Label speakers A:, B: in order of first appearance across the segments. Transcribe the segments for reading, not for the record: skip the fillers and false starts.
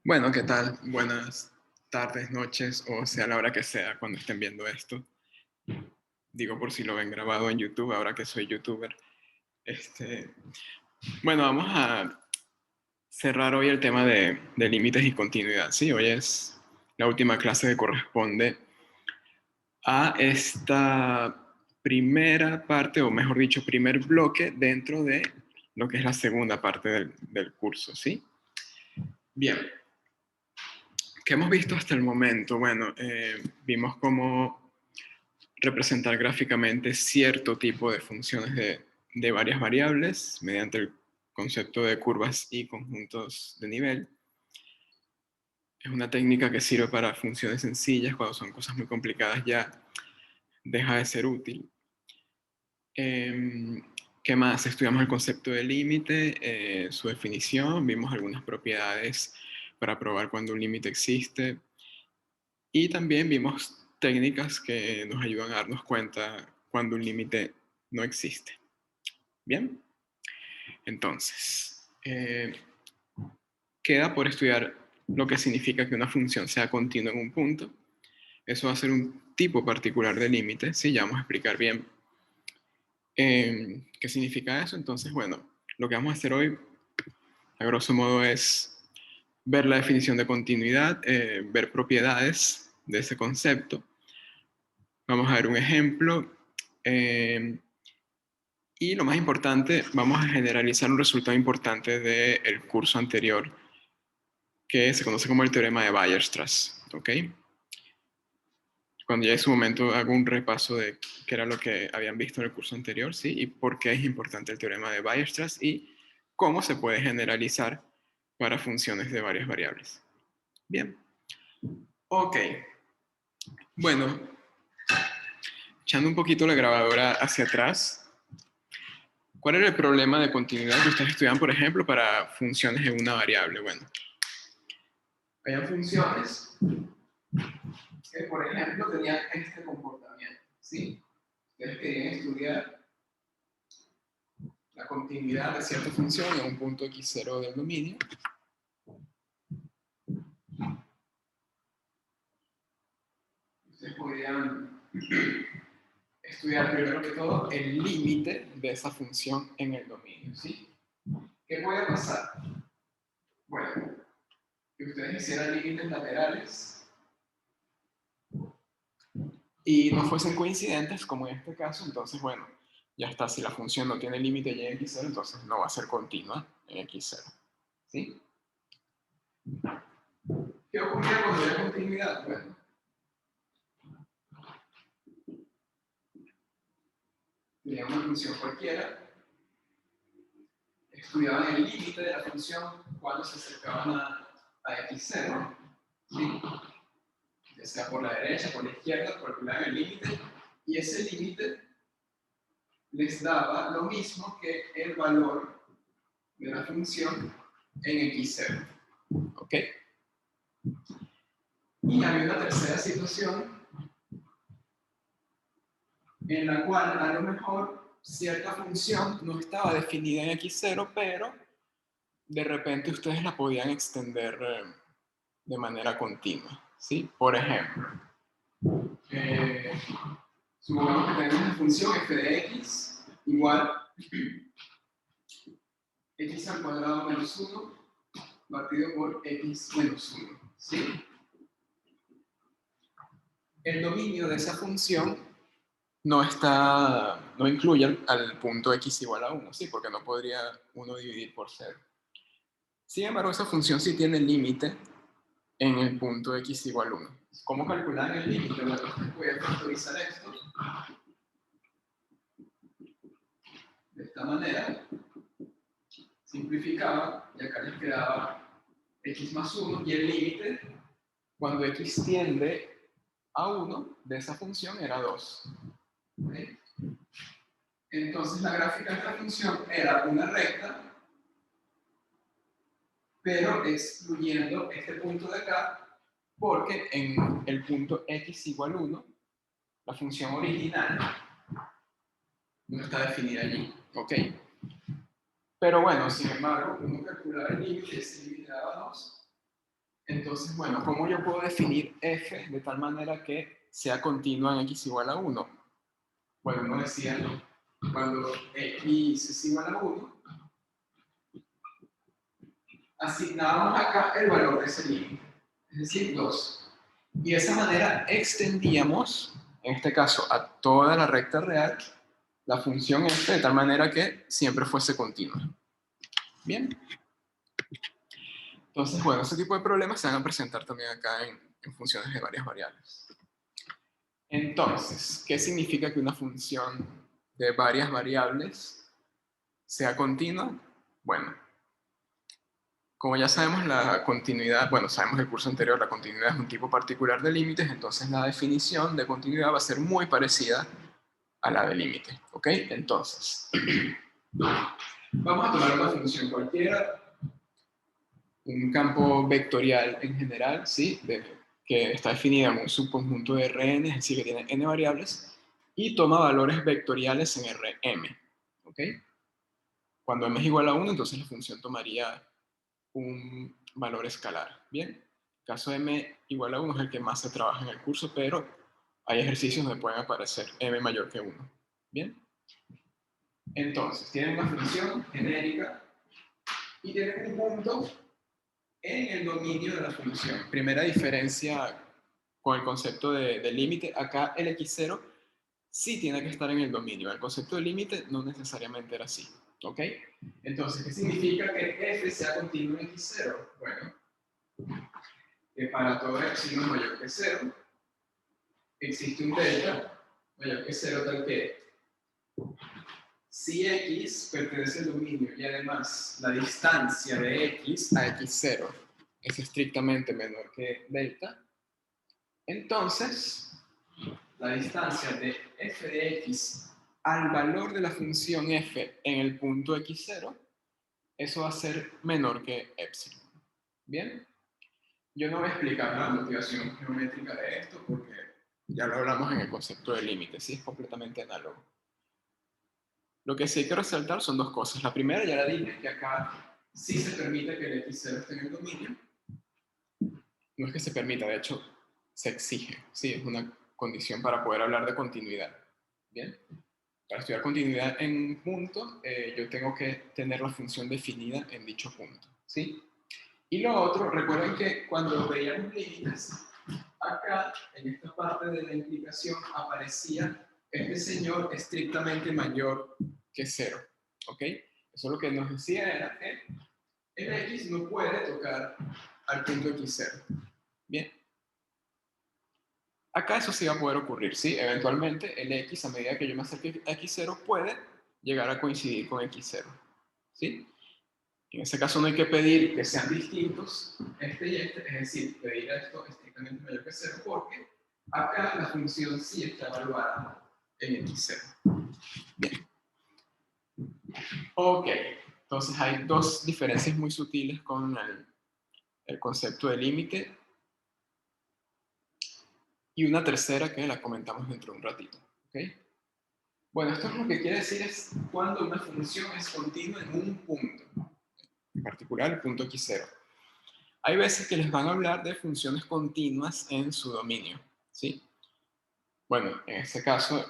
A: Bueno, ¿qué tal? Buenas tardes, noches, o sea, la hora que sea cuando estén viendo esto. Digo por si lo ven grabado en YouTube, ahora que soy youtuber. Este, bueno, vamos a cerrar hoy el tema de límites y continuidad. Sí, hoy es la última clase que corresponde a esta primera parte, o mejor dicho, primer bloque dentro de lo que es la segunda parte del curso, ¿sí? Bien, ¿qué hemos visto hasta el momento? Bueno, vimos cómo representar gráficamente cierto tipo de funciones de varias variables mediante el concepto de curvas y conjuntos de nivel. Es una técnica que sirve para funciones sencillas. Cuando son cosas muy complicadas ya deja de ser útil. ¿Qué más? Estudiamos el concepto de límite, su definición, vimos algunas propiedades para probar cuando un límite existe y también vimos técnicas que nos ayudan a darnos cuenta cuando un límite no existe. Bien, entonces, queda por estudiar lo que significa que una función sea continua en un punto. Eso va a ser un tipo particular de límite, ¿sí? Ya vamos a explicar bien qué significa eso. Entonces, bueno, lo que vamos a hacer hoy, a grosso modo, es ver la definición de continuidad, ver propiedades de ese concepto. Vamos a ver un ejemplo. Y lo más importante, vamos a generalizar un resultado importante del curso anterior, que se conoce como el teorema de Weierstrass, ¿ok? Cuando ya en su momento hago un repaso de qué era lo que habían visto en el curso anterior, ¿sí? Y por qué es importante el teorema de Weierstrass y cómo se puede generalizar para funciones de varias variables. Bien. Ok. Bueno, echando un poquito la grabadora hacia atrás, ¿cuál era el problema de continuidad que ustedes estudian, por ejemplo, para funciones en una variable? Bueno, hay funciones que, por ejemplo, tenían este comportamiento, ¿sí? Ustedes querían estudiar la continuidad de cierta función en un punto x0 del dominio. Ustedes podrían estudiar primero que todo el límite de esa función en el dominio, ¿sí? ¿Qué puede pasar? Bueno, que ustedes hicieran límites laterales y no fuesen coincidentes, como en este caso, entonces, bueno, ya está, si la función no tiene límite y en x0, entonces no va a ser continua en x0, ¿sí? ¿Qué ocurre cuando hay continuidad? Bueno, tenía una función cualquiera, estudiaban el límite de la función cuando se acercaban a x0, ¿sí? Ya sea por la derecha, por la izquierda, calculaban el límite, y ese límite les daba lo mismo que el valor de la función en x0. ¿Ok? Y había una tercera situación en la cual a lo mejor cierta función no estaba definida en x0, pero de repente ustedes la podían extender de manera continua, ¿sí? Por ejemplo, supongamos que tenemos una función f de x igual x al cuadrado menos 1 partido por x menos 1, ¿sí? El dominio de esa función no incluye al punto x igual a 1, ¿sí? Porque no podría uno dividir por 0. Sin embargo, esa función sí tiene límite en el punto x igual a 1. ¿Cómo calcular el límite? Bueno, voy a factorizar esto de esta manera. Simplificaba y acá les quedaba x más 1 y el límite cuando x tiende a 1 de esa función era 2. ¿Okay? Entonces la gráfica de esta función era una recta, pero excluyendo este punto de acá, porque en el punto x igual a 1, la función original no está definida allí. ¿Ok? Pero bueno, sin embargo, uno calculaba el límite, ese límite daba 2. Entonces, bueno, ¿cómo yo puedo definir f de tal manera que sea continua en x igual a 1? Bueno, como decía, cuando x es igual a 1, asignábamos acá el valor de ese límite, es decir, 2. Y de esa manera extendíamos, en este caso, a toda la recta real, la función f de tal manera que siempre fuese continua. Bien. Entonces, bueno, ese tipo de problemas se van a presentar también acá en funciones de varias variables. Entonces, ¿qué significa que una función de varias variables sea continua? Bueno, como ya sabemos la continuidad, bueno, sabemos del curso anterior, la continuidad es un tipo particular de límites, entonces la definición de continuidad va a ser muy parecida a la de límite, ¿ok? Entonces, vamos a tomar una función cualquiera, un campo vectorial en general, ¿sí? Que está definida en un subconjunto de Rn, es decir, que tiene n variables, y toma valores vectoriales en Rm, ¿ok? Cuando m es igual a 1, entonces la función tomaría un valor escalar, ¿bien? El caso de m igual a 1 es el que más se trabaja en el curso, pero hay ejercicios donde pueden aparecer m mayor que 1, ¿bien? Entonces, tienen una función genérica y tienen un punto en el dominio de la función. Primera diferencia con el concepto de límite, acá el x0 sí tiene que estar en el dominio. El concepto de límite no necesariamente era así, ¿ok? Entonces, ¿qué significa que f sea continuo en x0? Bueno, que para todo epsilon mayor que 0, existe un delta mayor que 0 tal que si x pertenece al dominio y además la distancia de x a x0 es estrictamente menor que delta, entonces la distancia de f de x al valor de la función f en el punto x0, eso va a ser menor que epsilon. ¿Bien? Yo no voy a explicar la motivación geométrica de esto porque ya lo hablamos en el concepto de límite, ¿sí? Es completamente análogo. Lo que sí hay que resaltar son dos cosas. La primera, ya la dije, que acá sí se permite que el x0 esté en el dominio. No es que se permita, de hecho, se exige, ¿sí? Es una condición para poder hablar de continuidad. ¿Bien? Para estudiar continuidad en un punto, yo tengo que tener la función definida en dicho punto, ¿sí? Y lo otro, recuerden que cuando veíamos límites, acá, en esta parte de la implicación, aparecía este señor estrictamente mayor que 0, ¿ok? Eso lo que nos decía era que el x no puede tocar al punto x0, ¿bien? Acá eso sí va a poder ocurrir, ¿sí? Eventualmente el x, a medida que yo me acerque a x0, puede llegar a coincidir con x0, ¿sí? En ese caso no hay que pedir que sean distintos este y este, es decir, pedir esto estrictamente mayor que 0, porque acá la función sí está evaluada en x0. Bien. Ok, entonces hay dos diferencias muy sutiles con el concepto de límite y una tercera que la comentamos dentro de un ratito. ¿Okay? Bueno, esto es lo que quiere decir es cuando una función es continua en un punto, en particular el punto x0. Hay veces que les van a hablar de funciones continuas en su dominio, ¿sí? Bueno, en este caso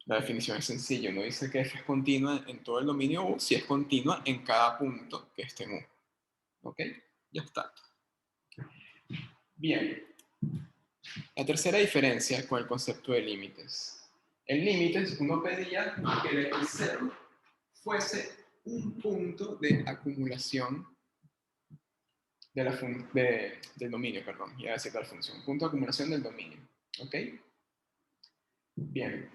A: la definición es sencilla, uno dice que f es continua en todo el dominio U si es continua en cada punto que esté en U. ¿Ok? Ya está. Bien. La tercera diferencia con el concepto de límites. En límites uno pedía que el x0 fuese un punto de acumulación del dominio, perdón, ya decir la función, punto de acumulación del dominio, ¿ok? Bien,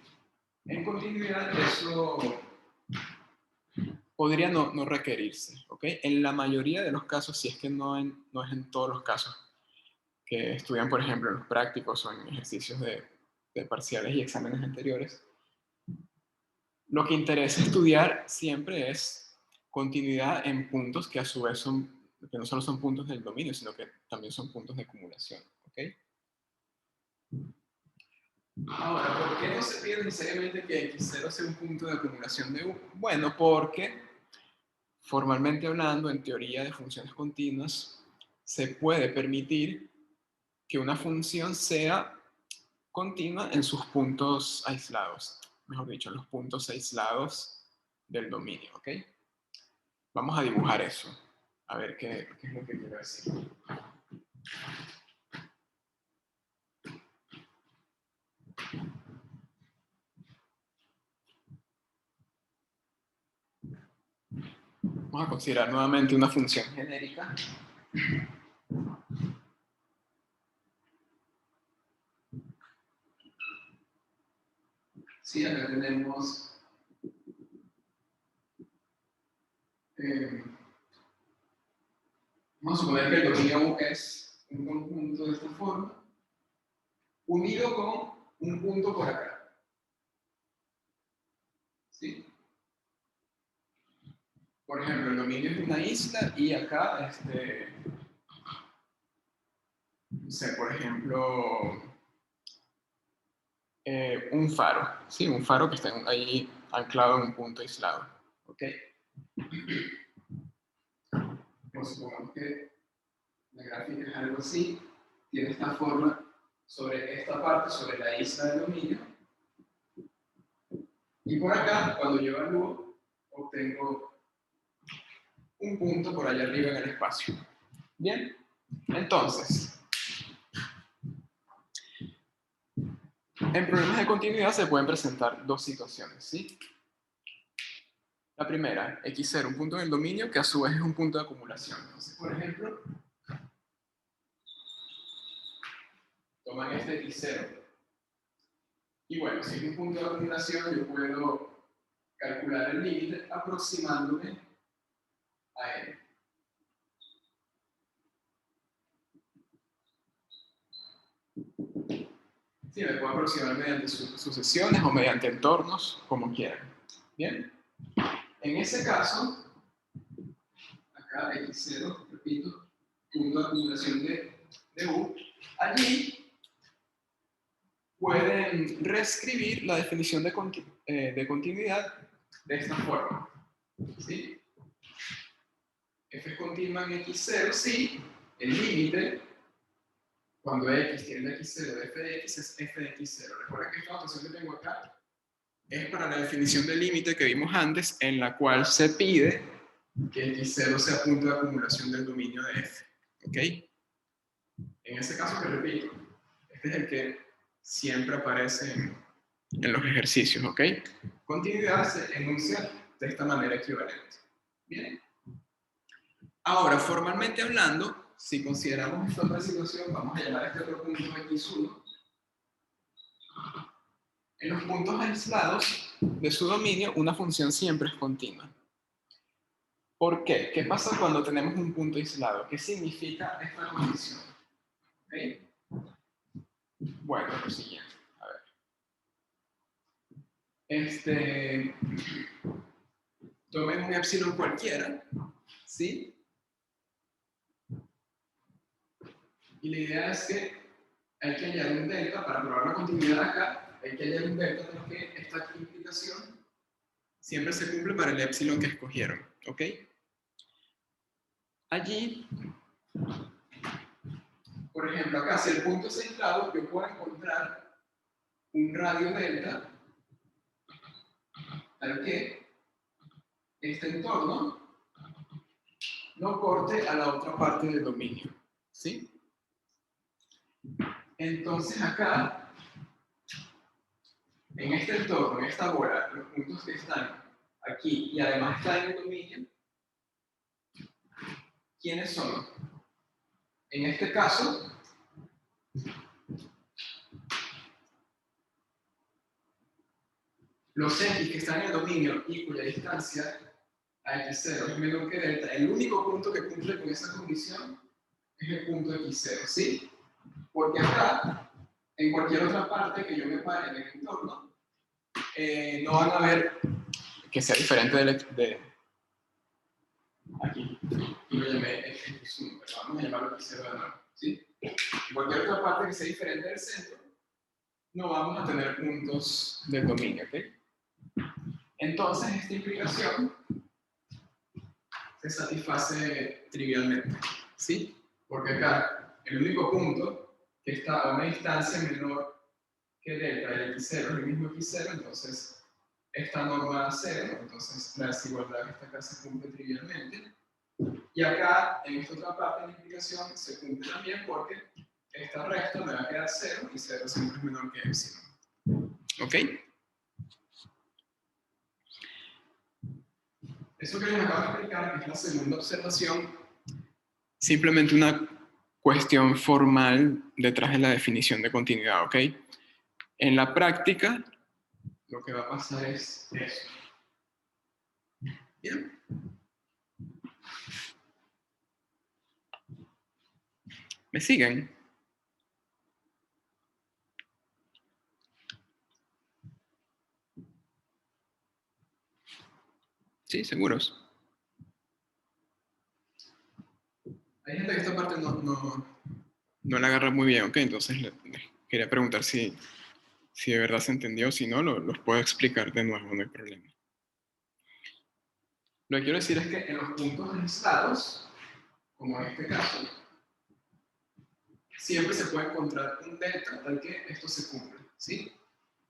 A: en continuidad eso podría no requerirse, ¿ok? En la mayoría de los casos, si es que no es en todos los casos que estudian, por ejemplo, en los prácticos o en ejercicios de parciales y exámenes anteriores, lo que interesa estudiar siempre es continuidad en puntos que a su vez que no solo son puntos del dominio, sino que también son puntos de acumulación, ¿ok? Ahora, ¿por qué no se pide necesariamente que x0 sea un punto de acumulación de U? Bueno, porque formalmente hablando, en teoría de funciones continuas, se puede permitir que una función sea continua en sus puntos aislados, mejor dicho, en los puntos aislados del dominio, ¿ok? Vamos a dibujar eso, a ver qué es lo que quiero decir. Vamos a considerar nuevamente una función genérica. Sí, acá tenemos vamos a suponer que el dominio U es un conjunto de esta forma, unido con un punto por acá. ¿Sí? Por ejemplo, el dominio es una isla y acá, no sé, por ejemplo, un faro. Sí, un faro que está ahí anclado en un punto aislado. ¿Ok? Pues supongamos que la gráfica es algo así, tiene esta forma sobre esta parte, sobre la isla del dominio. Y por acá, cuando yo evalúo, obtengo un punto por allá arriba en el espacio. Bien, entonces, en problemas de continuidad se pueden presentar dos situaciones, ¿sí? La primera, x0, un punto en el dominio que a su vez es un punto de acumulación. Entonces, por ejemplo, toman este x0. Y bueno, si es un punto de acumulación, yo puedo calcular el límite aproximándome a él. Sí, me puedo aproximar mediante sucesiones o mediante entornos, como quieran. Bien, en ese caso, acá x0, repito, punto de acumulación de U, allí pueden reescribir la definición de continuidad de esta forma. ¿Sí? F es continua en x0 si el límite, cuando x tiende a x0 de f de x, es f de x0. Recuerden que esta notación que tengo acá es para la definición del límite que vimos antes, en la cual se pide que x0 sea punto de acumulación del dominio de f. ¿Ok? En ese caso, que repito, este es el que siempre aparece en los ejercicios. ¿Ok? Continuidad se enuncia de esta manera equivalente. Bien. Ahora, formalmente hablando, si consideramos esta otra situación, vamos a llamar a este otro punto x1. En los puntos aislados de su dominio, una función siempre es continua. ¿Por qué? ¿Qué pasa cuando tenemos un punto aislado? ¿Qué significa esta condición? ¿Okay? Bueno, lo siguiente. A ver. Tomen un epsilon cualquiera, ¿sí? Y la idea es que hay que añadir un delta para probar la continuidad acá. Hay que añadir un delta porque esta implicación siempre se cumple para el epsilon que escogieron, ¿ok? Allí, por ejemplo, acá, si el punto es aislado, yo puedo encontrar un radio delta tal que este entorno no corte a la otra parte del dominio, ¿sí? Entonces acá, en este entorno, en esta bola, los puntos que están aquí y además están en el dominio, ¿quiénes son? En este caso, los x que están en el dominio y cuya distancia a x0 es menor que delta, el único punto que cumple con esa condición es el punto x0, ¿sí? Porque acá, en cualquier otra parte que yo me pare en el entorno, no van a ver que sea diferente de aquí. Y lo llamé x1, pero vamos a llamarlo x0 de nuevo, ¿sí? En cualquier otra parte que sea diferente del centro, no vamos a tener puntos del dominio, ¿ok? Entonces, esta implicación se satisface trivialmente, ¿sí? Porque acá el único punto que está a una distancia menor que delta del x0 es el mismo x0, entonces esta norma da 0, entonces la desigualdad que está acá se cumple trivialmente. Y acá, en esta otra parte de la implicación, se cumple también porque esta resta me va a quedar 0 y 0 siempre es menor que epsilon. ¿Ok? Eso que les acabo de explicar, que es la segunda observación, simplemente una cuestión formal detrás de la definición de continuidad, ¿ok? En la práctica, lo que va a pasar es eso. Bien. ¿Me siguen? Sí, seguros. Hay gente que esta parte no la agarra muy bien, ¿ok? Entonces les quería preguntar si de verdad se entendió, si no, los puedo explicar de nuevo, no hay problema. Lo que quiero decir es que en los puntos aislados, como en este caso, siempre se puede encontrar un delta tal que esto se cumpla, ¿sí?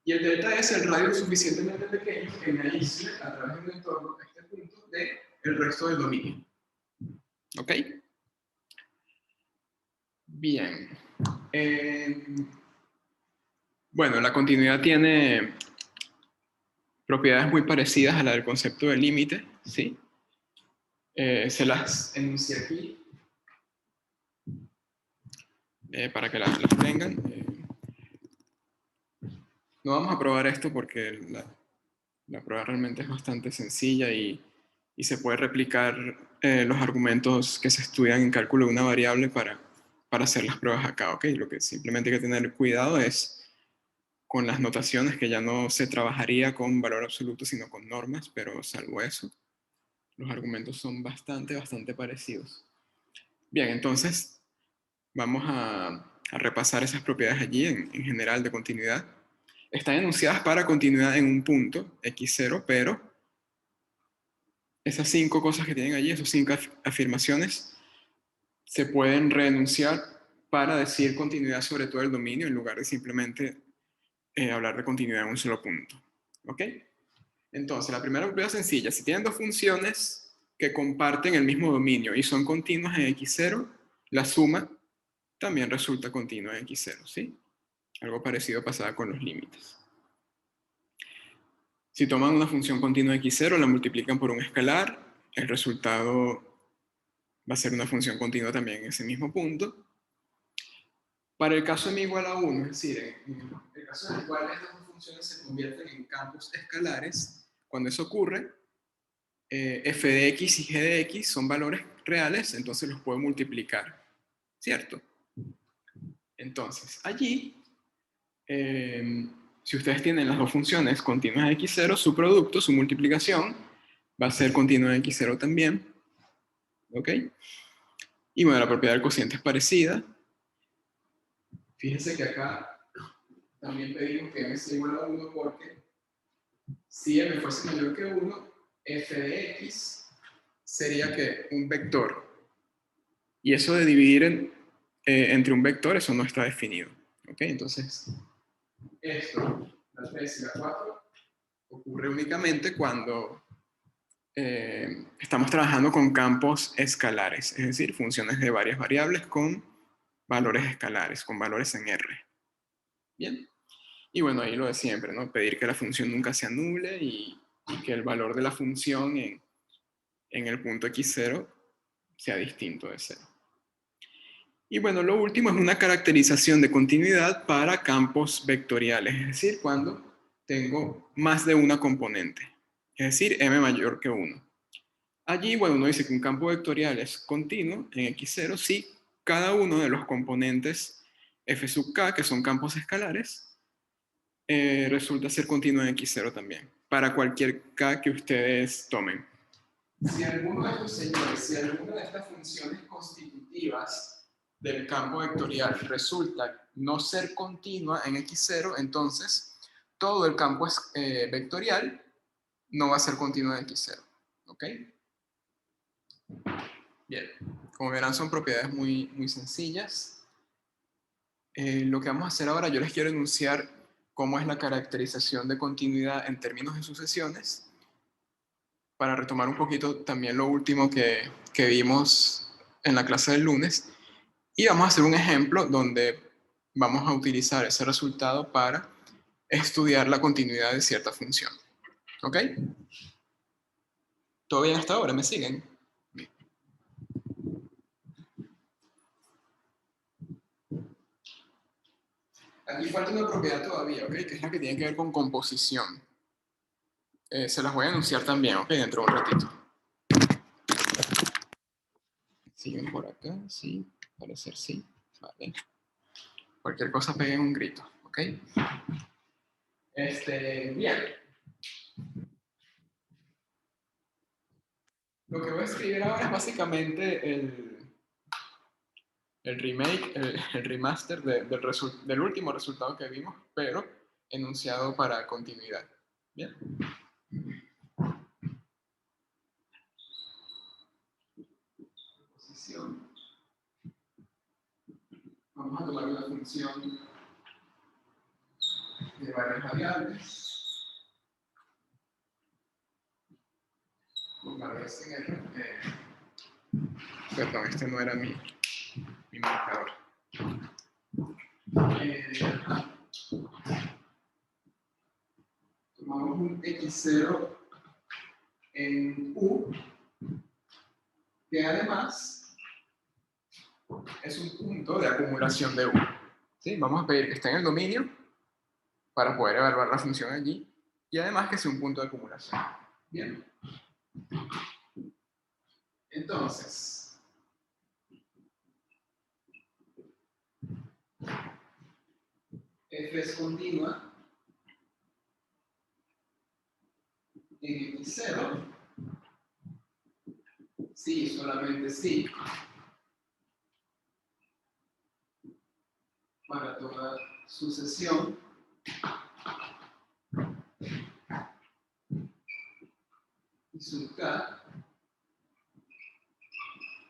A: Y el delta es el radio suficientemente pequeño que me aísle a través de un entorno a este punto del resto del dominio. ¿Ok? Bien. Bueno, la continuidad tiene propiedades muy parecidas a la del concepto de límite, ¿sí? Se las enuncié aquí para que las tengan. No vamos a probar esto porque la prueba realmente es bastante sencilla y se puede replicar los argumentos que se estudian en cálculo de una variable para hacer las pruebas acá, ¿ok? Lo que simplemente hay que tener cuidado es con las notaciones, que ya no se trabajaría con valor absoluto, sino con normas, pero salvo eso, los argumentos son bastante parecidos. Bien, entonces vamos a repasar esas propiedades allí en general de continuidad. Están enunciadas para continuidad en un punto, x0, pero esas 5 cosas que tienen allí, esas 5 afirmaciones, se pueden reenunciar para decir continuidad sobre todo el dominio en lugar de simplemente hablar de continuidad en un solo punto. ¿Ok? Entonces, la primera propiedad sencilla, si tienen dos funciones que comparten el mismo dominio y son continuas en x0, la suma también resulta continua en x0, ¿sí? Algo parecido pasaba con los límites. Si toman una función continua de x0, la multiplican por un escalar, el resultado va a ser una función continua también en ese mismo punto. Para el caso m igual a 1, es decir, en el caso en el cual estas dos funciones se convierten en campos escalares, cuando eso ocurre, f de x y g de x son valores reales, entonces los puedo multiplicar, ¿cierto? Entonces, allí, si ustedes tienen las dos funciones continuas de x0, su producto, su multiplicación, va a ser continua de x0 también, ¿ok? Y bueno, la propiedad del cociente es parecida. Fíjense que acá también pedimos que m sea igual a 1 porque si m fuese mayor que 1, f de x sería que un vector. Y eso de dividir entre un vector, eso no está definido. ¿Ok? Entonces, esto, la 3 y la 4, ocurre únicamente cuando estamos trabajando con campos escalares, es decir, funciones de varias variables con valores escalares, con valores en R. Bien. Y bueno, ahí lo de siempre, ¿no? Pedir que la función nunca se anule y que el valor de la función en el punto x0 sea distinto de 0. Y bueno, lo último es una caracterización de continuidad para campos vectoriales, es decir, cuando tengo más de una componente, es decir, m mayor que 1. Allí, bueno, uno dice que un campo vectorial es continuo en x0 si cada uno de los componentes f sub k, que son campos escalares, resulta ser continuo en x0 también, para cualquier k que ustedes tomen. Si alguno de estos señores, si alguna de estas funciones constitutivas del campo vectorial resulta no ser continua en x0, entonces todo el campo vectorial no va a ser continuo en x0. ¿Ok? Bien, como verán son propiedades muy, muy sencillas. Lo que vamos a hacer ahora, yo les quiero enunciar cómo es la caracterización de continuidad en términos de sucesiones, para retomar un poquito también lo último que vimos en la clase del lunes. Y vamos a hacer un ejemplo donde vamos a utilizar ese resultado para estudiar la continuidad de cierta función. ¿Ok? ¿Todo bien hasta ahora? ¿Me siguen? Aquí falta una propiedad todavía, ¿ok? Que es la que tiene que ver con composición. Se las voy a anunciar también, ¿ok? Dentro de un ratito. ¿Siguen por acá? Sí, parecer sí. Vale. Cualquier cosa peguen un grito, ¿ok? Bien. Lo que voy a escribir ahora es básicamente el remake, el remaster del último resultado que vimos, pero enunciado para continuidad. Bien. Posición. Vamos a tomar una función de varias variables. Con variables en R. Perdón, este no era mi marcador. Tomamos un x0 en U, que además es un punto de acumulación de U. ¿Sí? Vamos a pedir que esté en el dominio para poder evaluar la función allí, y además que sea un punto de acumulación. Bien. Entonces, f es continua en x0, sí, solamente sí, para toda sucesión y sub k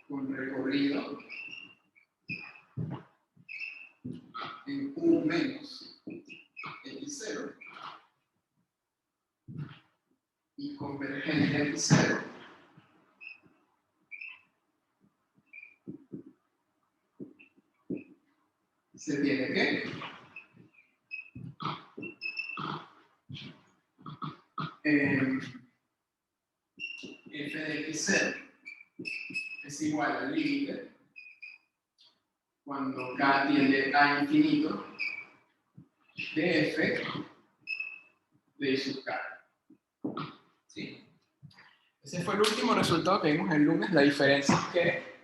A: con recorrido en U menos x0 y convergente a x0 se tiene que f de x0 es igual al límite cuando k tiende a infinito de f de I sub k. ¿Sí? Ese fue el último resultado que vimos el lunes. La diferencia es que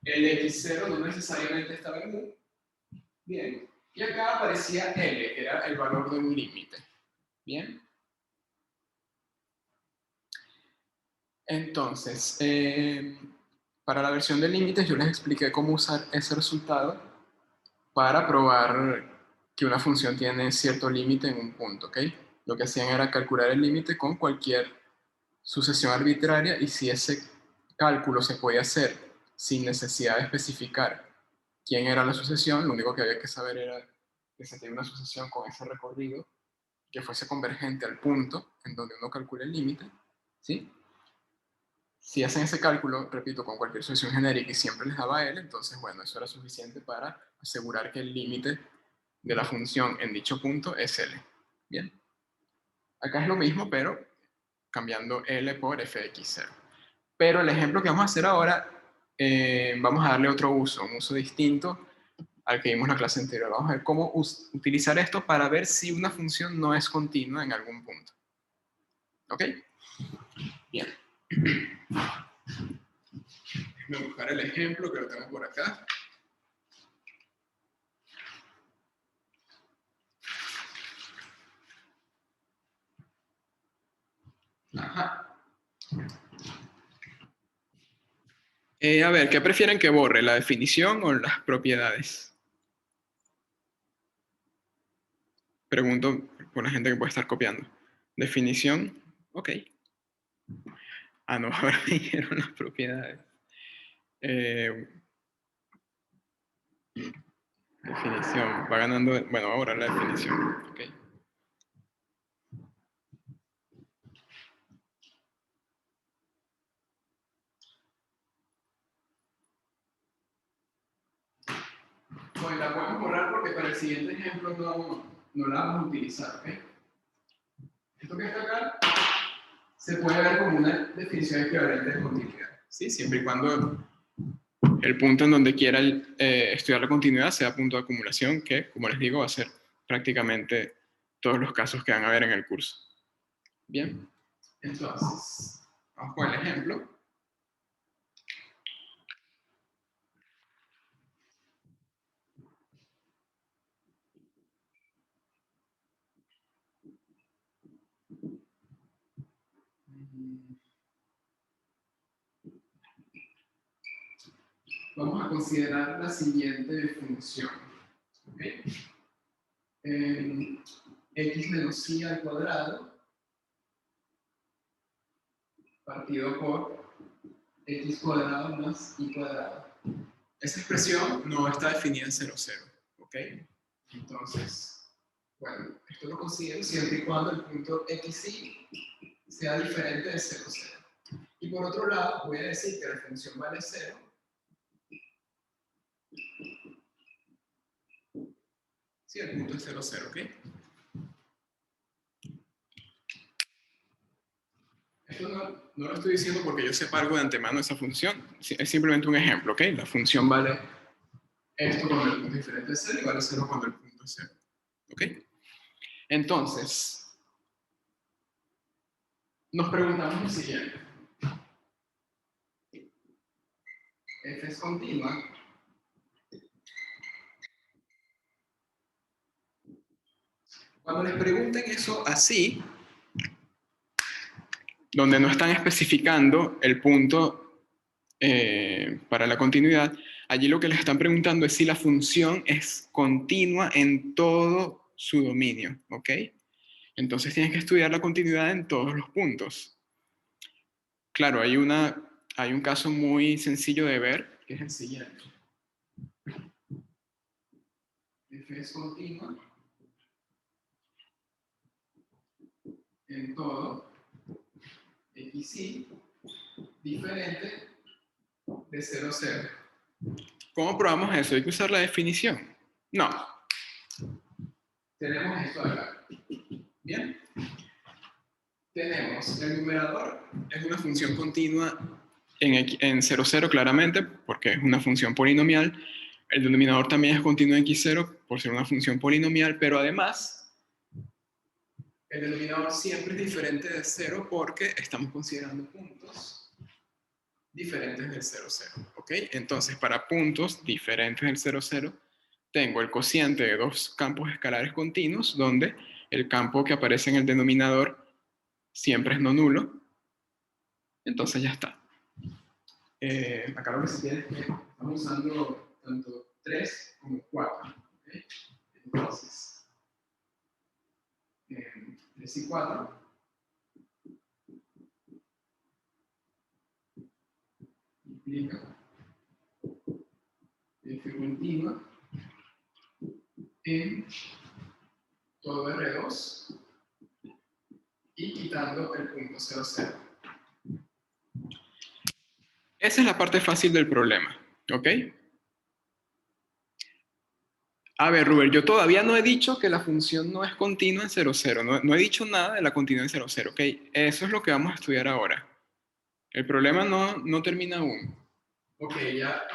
A: el x0 no necesariamente estaba en U. Bien. Y acá aparecía L, que era el valor de un límite. Bien. Entonces, para la versión de límites yo les expliqué cómo usar ese resultado para probar que una función tiene cierto límite en un punto, ¿ok? Lo que hacían era calcular el límite con cualquier sucesión arbitraria, y si ese cálculo se podía hacer sin necesidad de especificar quién era la sucesión, lo único que había que saber era que se tenía una sucesión con ese recorrido que fuese convergente al punto en donde uno calcula el límite, ¿sí? Si hacen ese cálculo, repito, con cualquier sucesión genérica y siempre les daba L, entonces, bueno, eso era suficiente para asegurar que el límite de la función en dicho punto es L. Bien. Acá es lo mismo, pero cambiando L por f de x0. Pero el ejemplo que vamos a hacer ahora, vamos a darle otro uso, un uso distinto al que vimos en la clase anterior. Vamos a ver cómo utilizar esto para ver si una función no es continua en algún punto. ¿Ok? Bien. Voy a buscar el ejemplo que lo tengo por acá. Ajá. A ver, ¿qué prefieren que borre? ¿La definición o las propiedades? Pregunto por la gente que puede estar copiando. Definición, ok. no, ahora me dijeron las propiedades. Definición, va ganando, bueno, ahora la definición, ok. Bueno, la podemos borrar porque para el siguiente ejemplo no la vamos a utilizar, ok. Esto que está acá se puede ver como una definición equivalente de continuidad, ¿sí? Siempre y cuando el punto en donde quiera estudiar la continuidad sea punto de acumulación, que, como les digo, va a ser prácticamente todos los casos que van a ver en el curso. Bien, entonces, vamos con el ejemplo. Vamos a considerar la siguiente función. ¿Okay? X menos y al cuadrado partido por x cuadrado más y cuadrado. Esa expresión no está definida en 0, 0. ¿Ok? Entonces, bueno, esto lo considero siempre y cuando el punto xy sea diferente de 0, 0. Y por otro lado, voy a decir que la función vale 0 si el punto es 0, 0, ¿ok? Esto no lo estoy diciendo porque yo sepa algo de antemano de esa función, es simplemente un ejemplo, ¿ok? La función vale esto cuando el punto es diferente de 0 y vale 0 cuando el punto es 0, ¿ok? Entonces, nos preguntamos lo siguiente. F es continua. Cuando les pregunten eso así, donde no están especificando el punto para la continuidad, allí lo que les están preguntando es si la función es continua en todo su dominio, ¿ok? Entonces tienen que estudiar la continuidad en todos los puntos. Claro, hay un caso muy sencillo de ver, que es el siguiente. F es continua en todo xy diferente de 0, 0. ¿Cómo probamos eso? ¿Hay que usar la definición? No. Tenemos esto acá. Bien. Tenemos el numerador, es una función continua en 0, 0 claramente, porque es una función polinomial. El denominador también es continuo en x0 por ser una función polinomial, pero además el denominador siempre es diferente de 0 porque estamos considerando puntos diferentes del 0, 0. ¿Ok? Entonces, para puntos diferentes del 0, 0, tengo el cociente de dos campos escalares continuos, donde el campo que aparece en el denominador siempre es no nulo. Entonces ya está. Acá lo que se tiene es que estamos usando tanto 3 como 4. ¿Okay? Entonces, 3 y 4 implica f continua en todo R2 y quitando el punto 0, 0. Esa es la parte fácil del problema, ¿ok? A ver, Rubén, yo todavía no he dicho que la función no es continua en 0, 0. No he dicho nada de la continuidad en 0, 0, ¿ok? Eso es lo que vamos a estudiar ahora. El problema no termina aún. Ok, ya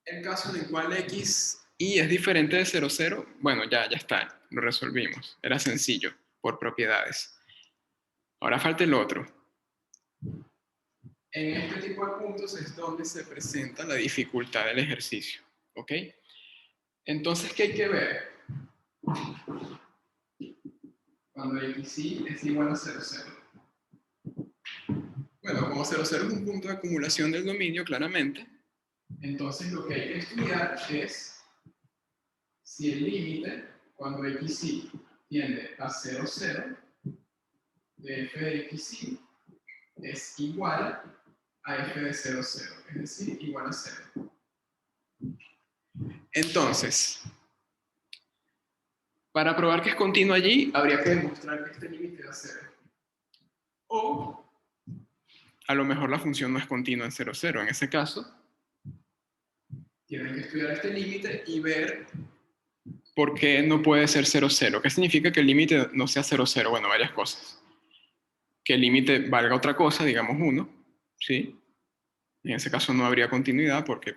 A: el caso en el cual x y es diferente de 0, 0, bueno, ya está, lo resolvimos. Era sencillo, por propiedades. Ahora falta el otro. En este tipo de puntos es donde se presenta la dificultad del ejercicio, ¿ok? Entonces, ¿qué hay que ver? Cuando xy es igual a 0, 0. Bueno, como 0, 0 es un punto de acumulación del dominio, claramente, entonces lo que hay que estudiar es si el límite, cuando xy tiende a 0, 0, de f de xy es igual a f de 0, 0, es decir, igual a 0. Entonces, para probar que es continuo allí, habría que demostrar que este límite da 0. O, a lo mejor la función no es continua en 0, 0. En ese caso, tienen que estudiar este límite y ver por qué no puede ser 0, 0. ¿Qué significa que el límite no sea 0, 0? Bueno, varias cosas. Que el límite valga otra cosa, digamos 1, ¿sí? En ese caso no habría continuidad porque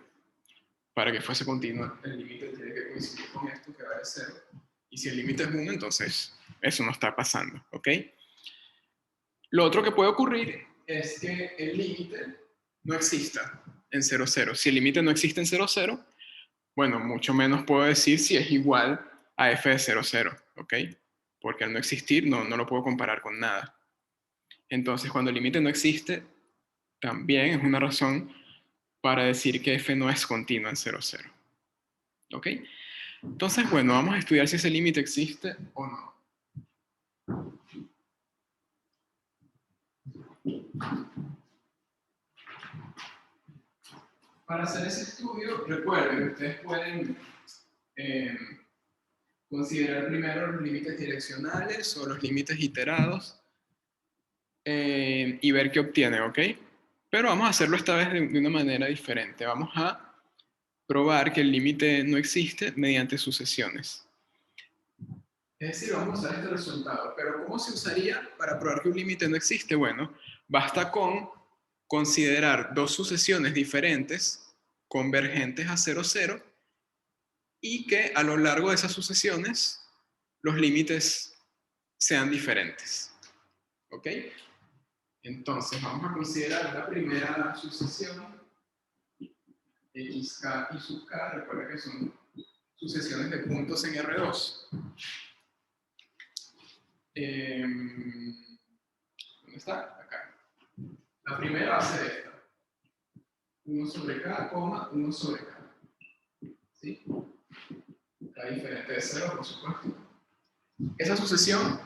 A: para que fuese continua el límite tiene que coincidir con esto que vale 0. Y si el límite es 1, entonces eso no está pasando, ¿ok? Lo otro que puede ocurrir es que el límite no exista en 0, 0. Si el límite no existe en 0, 0, bueno, mucho menos puedo decir si es igual a f de 0, 0, ¿ok? Porque al no existir no lo puedo comparar con nada. Entonces, cuando el límite no existe, también es una razón para decir que f no es continua en 0, 0. ¿Ok? Entonces, bueno, vamos a estudiar si ese límite existe o no. Para hacer ese estudio, recuerden, ustedes pueden considerar primero los límites direccionales o los límites iterados y ver qué obtienen, ¿ok? Pero vamos a hacerlo esta vez de una manera diferente. Vamos a probar que el límite no existe mediante sucesiones. Es decir, vamos a usar este resultado. Pero ¿cómo se usaría para probar que un límite no existe? Bueno, basta con considerar dos sucesiones diferentes convergentes a 0, 0 y que a lo largo de esas sucesiones los límites sean diferentes. ¿Ok? Entonces vamos a considerar la primera sucesión, xk y sub k, recuerda que son sucesiones de puntos en R2. ¿Dónde está? Acá. La primera va a ser esta. 1 sobre k, 1 sobre k. ¿Sí? K diferente de 0, por supuesto. Esa sucesión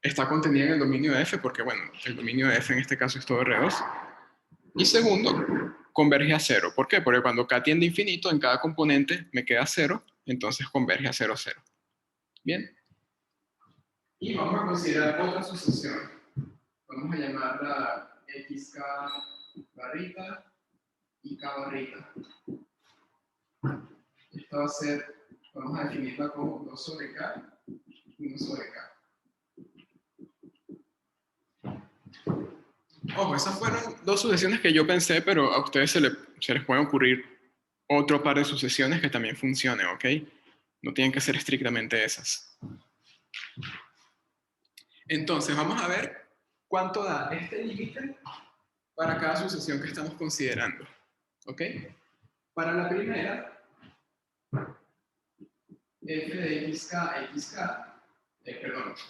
A: está contenida en el dominio de f porque, bueno, el dominio de f en este caso es todo R2. Y segundo, converge a 0. ¿Por qué? Porque cuando k tiende a infinito, en cada componente me queda 0, entonces converge a 0, 0. Bien. Y vamos a considerar otra sucesión. Vamos a llamarla xk barrita y k barrita. Esta va a ser, vamos a definirla como 2 sobre k, 1 sobre k. Ojo, esas fueron dos sucesiones que yo pensé, pero a ustedes se les puede ocurrir otro par de sucesiones que también funcionen, ¿ok? No tienen que ser estrictamente esas. Entonces, vamos a ver cuánto da este límite para cada sucesión que estamos considerando, ¿ok? Para la primera, f de xk,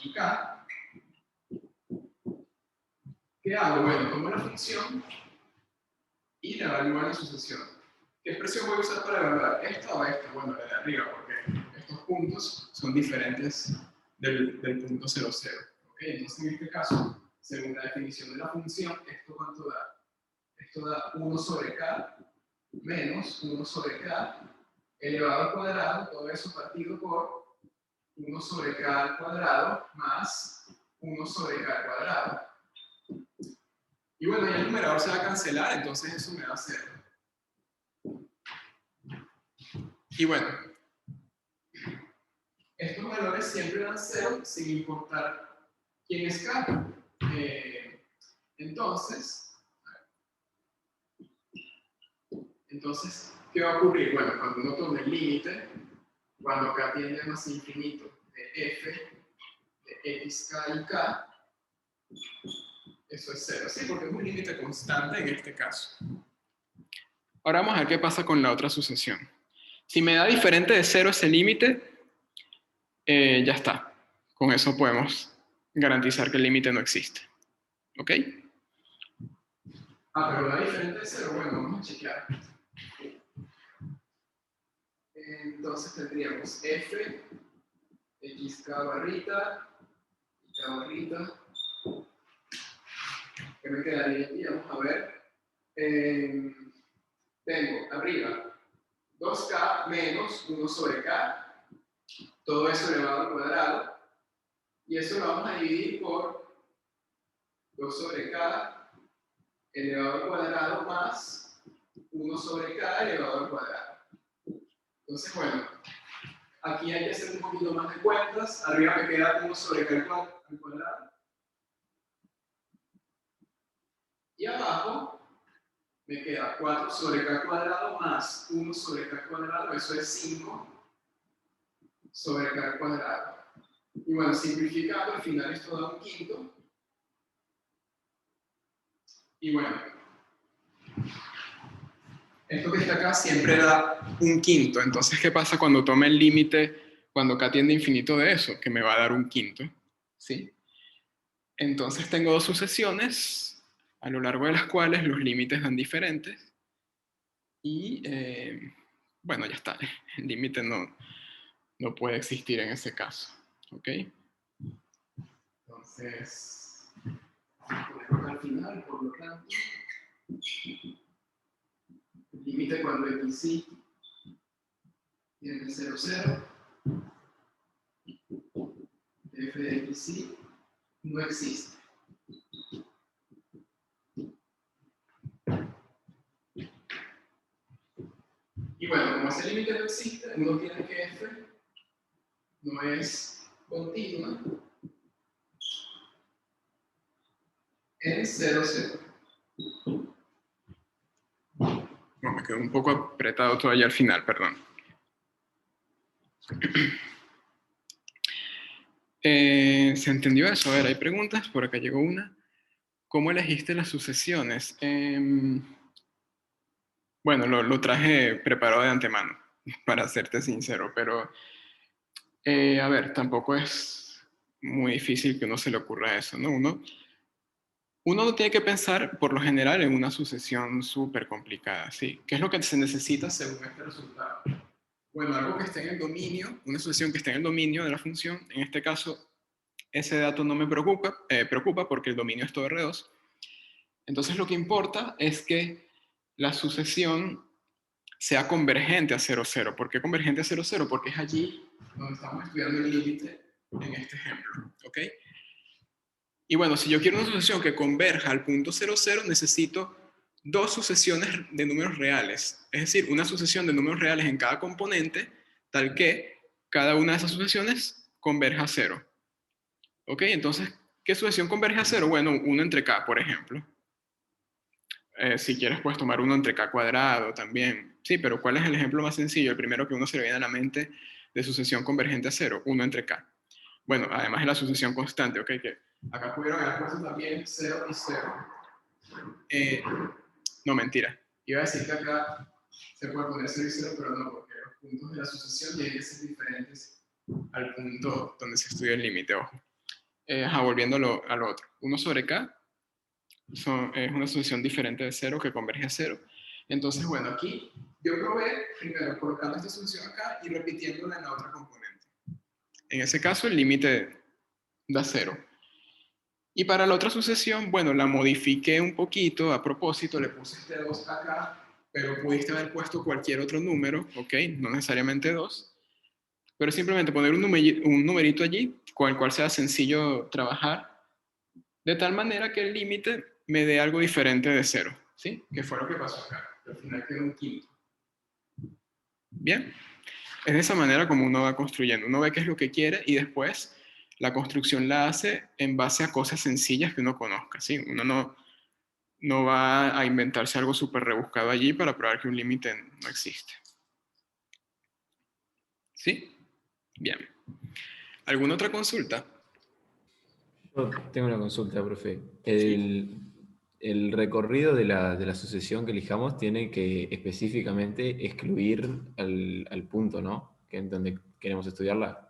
A: y k, ¿qué hago? Bueno, tomo la función y le evalúo a la sucesión. ¿Qué expresión voy a usar para evaluar? ¿Esta o esta? Bueno, la de arriba, porque estos puntos son diferentes del punto 0, 0. ¿Okay? Entonces, en este caso, según la definición de la función, ¿esto cuánto da? Esto da 1 sobre k menos 1 sobre k elevado al cuadrado, todo eso partido por 1 sobre k al cuadrado más 1 sobre k al cuadrado. Y bueno, ya el numerador se va a cancelar, entonces eso me va a 0. Y bueno, estos valores siempre dan 0 sin importar quién es k. Entonces, ¿qué va a ocurrir? Bueno, cuando uno tome el límite, cuando k tiende a más infinito de f de xk y k, eso es 0, ¿sí? Porque es un límite constante en este caso. Ahora vamos a ver qué pasa con la otra sucesión. Si me da diferente de 0 ese límite, ya está. Con eso podemos garantizar que el límite no existe. ¿Ok? Pero da diferente de 0, bueno, vamos a chequear. Entonces tendríamos f, xk barrita, y k barrita. ¿Qué me quedaría aquí? Vamos a ver. Tengo arriba 2k menos 1 sobre k, todo eso elevado al cuadrado, y eso lo vamos a dividir por 2 sobre k elevado al cuadrado más 1 sobre k elevado al cuadrado. Entonces, bueno, aquí hay que hacer un poquito más de cuentas. Arriba me queda 1 sobre k al cuadrado. Y abajo me queda 4 sobre k cuadrado más 1 sobre k cuadrado, eso es 5 sobre k cuadrado. Y bueno, simplificando, al final esto da un quinto. Y bueno, esto que está acá siempre da un quinto. Entonces, ¿qué pasa cuando tome el límite, cuando k tiende a infinito de eso? Que me va a dar un quinto, ¿sí? Entonces tengo dos sucesiones, a lo largo de las cuales los límites dan diferentes. Y, bueno, ya está. El límite no puede existir en ese caso, ¿ok? Entonces, al final, por lo tanto, el límite cuando x tiene 0, 0, f de x no existe. Y bueno, como ese límite no existe, uno tiene que f no es continua en 0, 0. No, me quedó un poco apretado todavía al final, perdón. ¿Se entendió eso? A ver, hay preguntas, por acá llegó una. ¿Cómo elegiste las sucesiones? Bueno, lo traje preparado de antemano, para serte sincero, pero a ver, tampoco es muy difícil que uno se le ocurra eso, ¿no? Uno no tiene que pensar, por lo general, en una sucesión súper complicada, ¿sí? ¿Qué es lo que se necesita según este resultado? Bueno, algo que esté en el dominio, una sucesión que esté en el dominio de la función. En este caso, ese dato no me preocupa porque el dominio es todo R2. Entonces, lo que importa es que la sucesión sea convergente a 0, 0. ¿Por qué convergente a 0, 0? Porque es allí donde estamos estudiando el límite en este ejemplo, ¿ok? Y bueno, si yo quiero una sucesión que converja al punto 0, 0, necesito dos sucesiones de números reales. Es decir, una sucesión de números reales en cada componente, tal que cada una de esas sucesiones converja a 0. ¿Ok? Entonces, ¿qué sucesión converge a 0? Bueno, 1 entre k, por ejemplo. Si quieres, puedes tomar 1 entre k cuadrado también. Sí, pero ¿cuál es el ejemplo más sencillo? El primero que uno se le viene a la mente de sucesión convergente a 0, 1 entre k. Bueno, además de la sucesión constante, ¿ok? Que acá pudieron haber puesto también 0 y 0. No, mentira. Iba a decir que acá se puede poner 0 y 0, pero no, porque los puntos de la sucesión tienen que ser diferentes al punto donde se estudia el límite, ojo. Volviendo a lo otro. 1 sobre k es una sucesión diferente de 0 que converge a 0. Entonces, bueno, aquí yo probé primero colocando esta sucesión acá y repitiéndola en la otra componente. En ese caso, el límite da 0. Y para la otra sucesión, bueno, la modifiqué un poquito a propósito, le puse este 2 acá, pero pudiste haber puesto cualquier otro número, ¿ok? No necesariamente 2, pero simplemente poner un numerito allí con el cual sea sencillo trabajar, de tal manera que el límite me dé algo diferente de 0, ¿sí? Que fue lo que pasó acá. Al final quedó un quinto. Bien, es de esa manera como uno va construyendo. Uno ve qué es lo que quiere y después la construcción la hace en base a cosas sencillas que uno conozca, ¿sí? Uno no va a inventarse algo súper rebuscado allí para probar que un límite no existe. ¿Sí? Bien. ¿Alguna otra consulta?
B: Yo tengo una consulta, profe.
A: Sí.
B: El recorrido de la sucesión que elijamos tiene que específicamente excluir al punto, ¿no? Que en donde queremos estudiarla.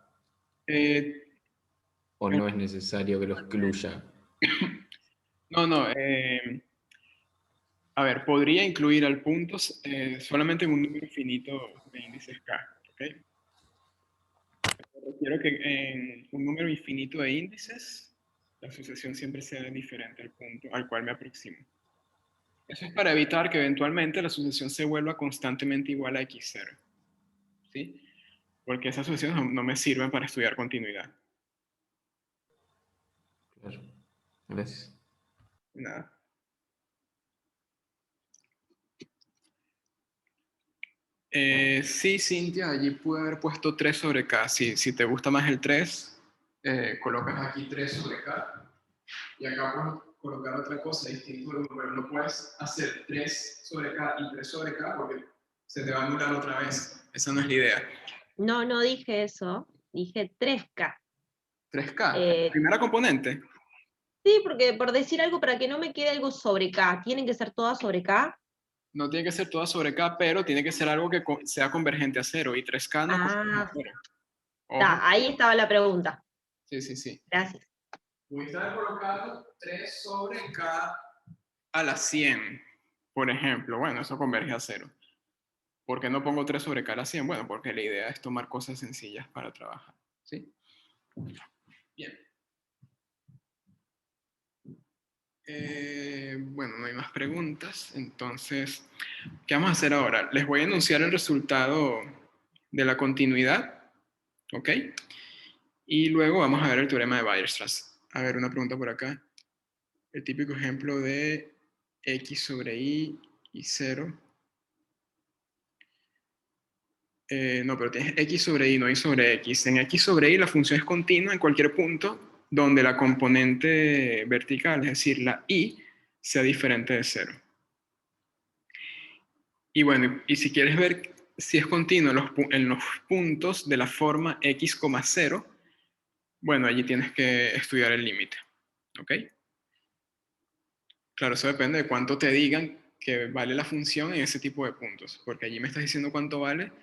A: Eh,
B: ¿O no es necesario que lo excluya?
A: no. A ver, podría incluir al punto solamente en un número finito de índices k. ¿Ok? Requiero que en un número infinito de índices la asociación siempre sea diferente al punto al cual me aproximo. Eso es para evitar que eventualmente la asociación se vuelva constantemente igual a x0. ¿Sí? Porque esas asociaciones no me sirven para estudiar continuidad.
B: Claro. Gracias.
A: Nada. Sí, Cintia, allí pude haber puesto 3 sobre K. Si te gusta más el 3, colocas aquí 3 sobre K. Y acá puedes colocar otra cosa distinta, pero no puedes hacer 3 sobre K y 3 sobre K porque se te va a anular otra vez. Esa no es la idea.
C: No, no dije eso, dije 3K.
A: 3K, primera componente.
C: Sí, porque por decir algo, para que no me quede algo sobre K, ¿tienen que ser todas sobre K?
A: No tiene que ser toda sobre K, pero tiene que ser algo que sea convergente a 0. Y 3K no converge a
C: Ah,
A: 0. Ojo.
C: ahí estaba la pregunta.
A: Sí, sí, sí.
C: Gracias.
A: Pudiste haber colocado 3 sobre K a la 100, por ejemplo. Bueno, eso converge a 0. ¿Por qué no pongo 3 sobre K a la 100? Bueno, porque la idea es tomar cosas sencillas para trabajar. ¿Sí? Bien. Bueno, no hay más preguntas. Entonces, ¿qué vamos a hacer ahora? Les voy a enunciar el resultado de la continuidad. ¿Ok? Y luego vamos a ver el teorema de Weierstrass. A ver, una pregunta por acá. El típico ejemplo de x sobre y 0. No, pero tienes x sobre y, no y sobre x. En x sobre y la función es continua en cualquier punto donde la componente vertical, es decir, la y, sea diferente de 0. Y bueno, y si quieres ver si es continuo en los puntos de la forma x, 0, bueno, allí tienes que estudiar el límite. ¿Ok? Claro, eso depende de cuánto te digan que vale la función en ese tipo de puntos, porque allí me estás diciendo cuánto vale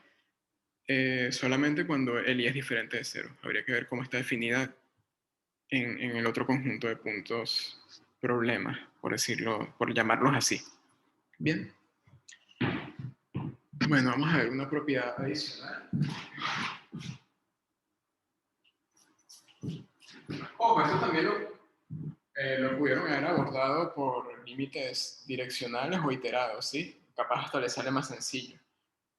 A: solamente cuando el i es diferente de 0. Habría que ver cómo está definida en el otro conjunto de puntos problemas, por decirlo, por llamarlos así. Bien. Bueno, vamos a ver una propiedad adicional. Pues eso también lo pudieron haber abordado por límites direccionales o iterados, ¿sí? Capaz hasta les sale más sencillo.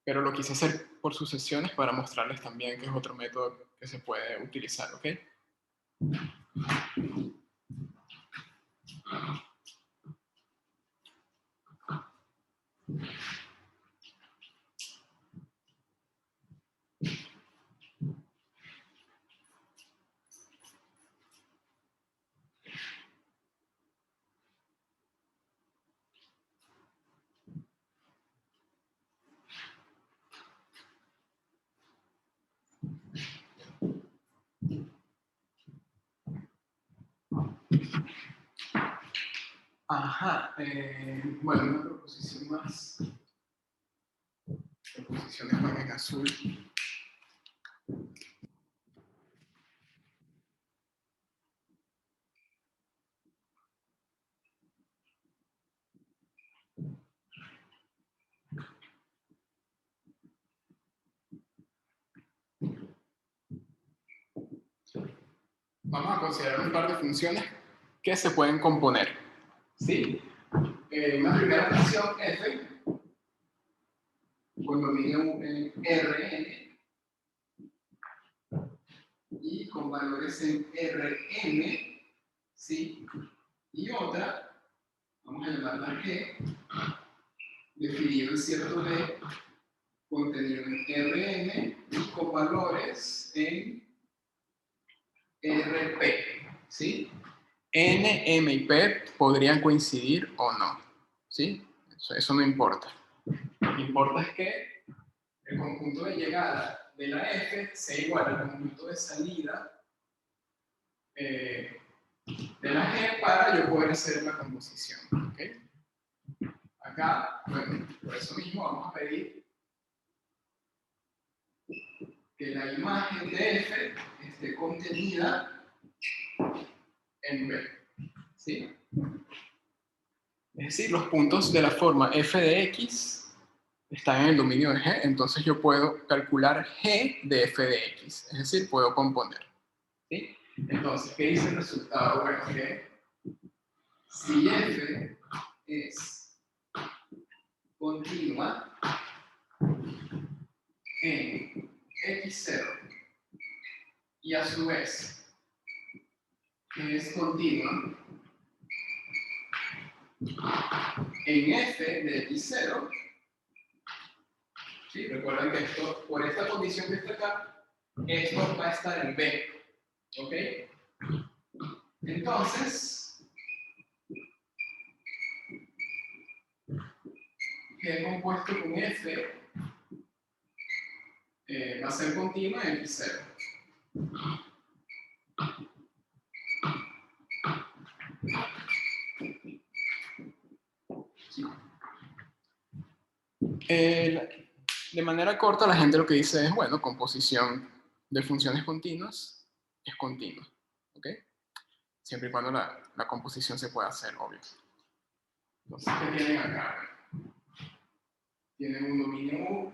A: Pero lo quise hacer por sucesiones para mostrarles también que es otro método que se puede utilizar, ¿ok? Ajá, bueno, una proposición más. Proposiciones van en azul. Vamos a considerar un par de funciones que se pueden componer. ¿Sí? Una primera función f con dominio Rn y con valores en Rn, ¿sí? Y otra, vamos a llamarla G, definido en cierto D, contenido en Rn y con valores en Rp, ¿sí? N, M y P podrían coincidir o no, ¿sí? Eso no importa. Lo que importa es que el conjunto de llegada de la F sea igual al conjunto de salida de la G para yo poder hacer la composición, ¿ok? Acá, bueno, por eso mismo vamos a pedir que la imagen de F esté contenida en B, ¿sí? Es decir, los puntos de la forma f de x están en el dominio de G, entonces yo puedo calcular G de f de x, es decir, puedo componer. ¿Sí? Entonces, ¿qué dice el resultado? Bueno, que si f es continua en x0 y a su vez que es continua en f de x0, ¿sí? Recuerden que esto, por esta condición que está acá, esto va a estar en B, ¿ok? Entonces, G compuesto con F va a ser continua en X0. Sí. De manera corta, la gente lo que dice es, bueno, composición de funciones continuas es continua, ¿ok? Siempre y cuando la composición se pueda hacer, obvio. Entonces, ¿qué tienen acá? Tienen un dominio U,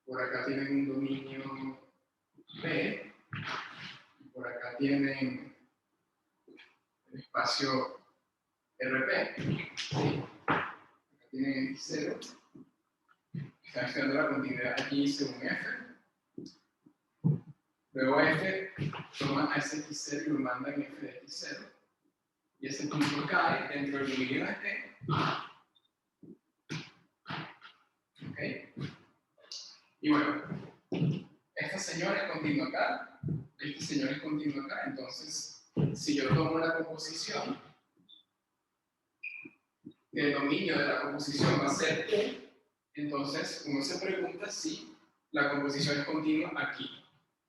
A: por acá tienen un dominio P, y por acá tienen el espacio RP, ¿sí? Acá tienen X0, están estudiando la continuidad aquí según F. Luego F toma a ese X0 y lo manda en F de X0. Y ese punto cae dentro del dominio de T. ¿Ok? Y bueno, esta señora es continua acá, este señor es continuo acá. Entonces, si yo tomo la composición, el dominio de la composición va a ser U, entonces uno se pregunta si la composición es continua aquí.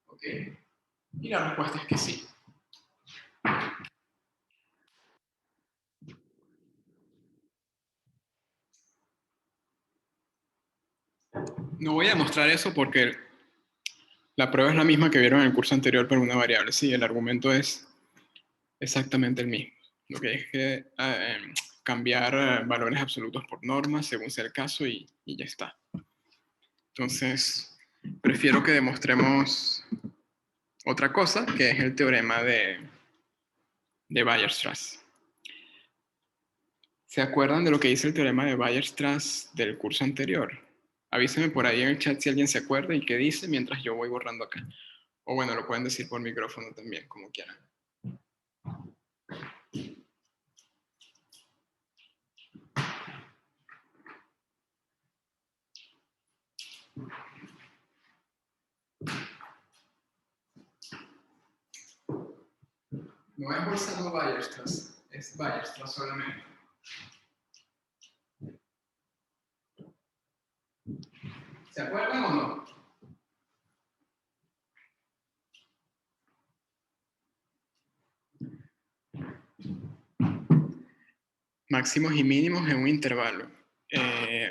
A: ¿Ok? Y la respuesta es que sí. No voy a mostrar eso porque la prueba es la misma que vieron en el curso anterior, pero una variable. Sí, el argumento es exactamente el mismo. Lo que es que cambiar valores absolutos por normas según sea el caso y ya está. Entonces, prefiero que demostremos otra cosa, que es el teorema de Weierstrass. ¿Se acuerdan de lo que dice el teorema de Weierstrass del curso anterior? Avísenme por ahí en el chat si alguien se acuerda y qué dice mientras yo voy borrando acá. O bueno, lo pueden decir por micrófono también, como quieran. No es Bolzano Weierstrass, es Weierstrass solamente. ¿Se acuerdan o no? Máximos y mínimos en un intervalo.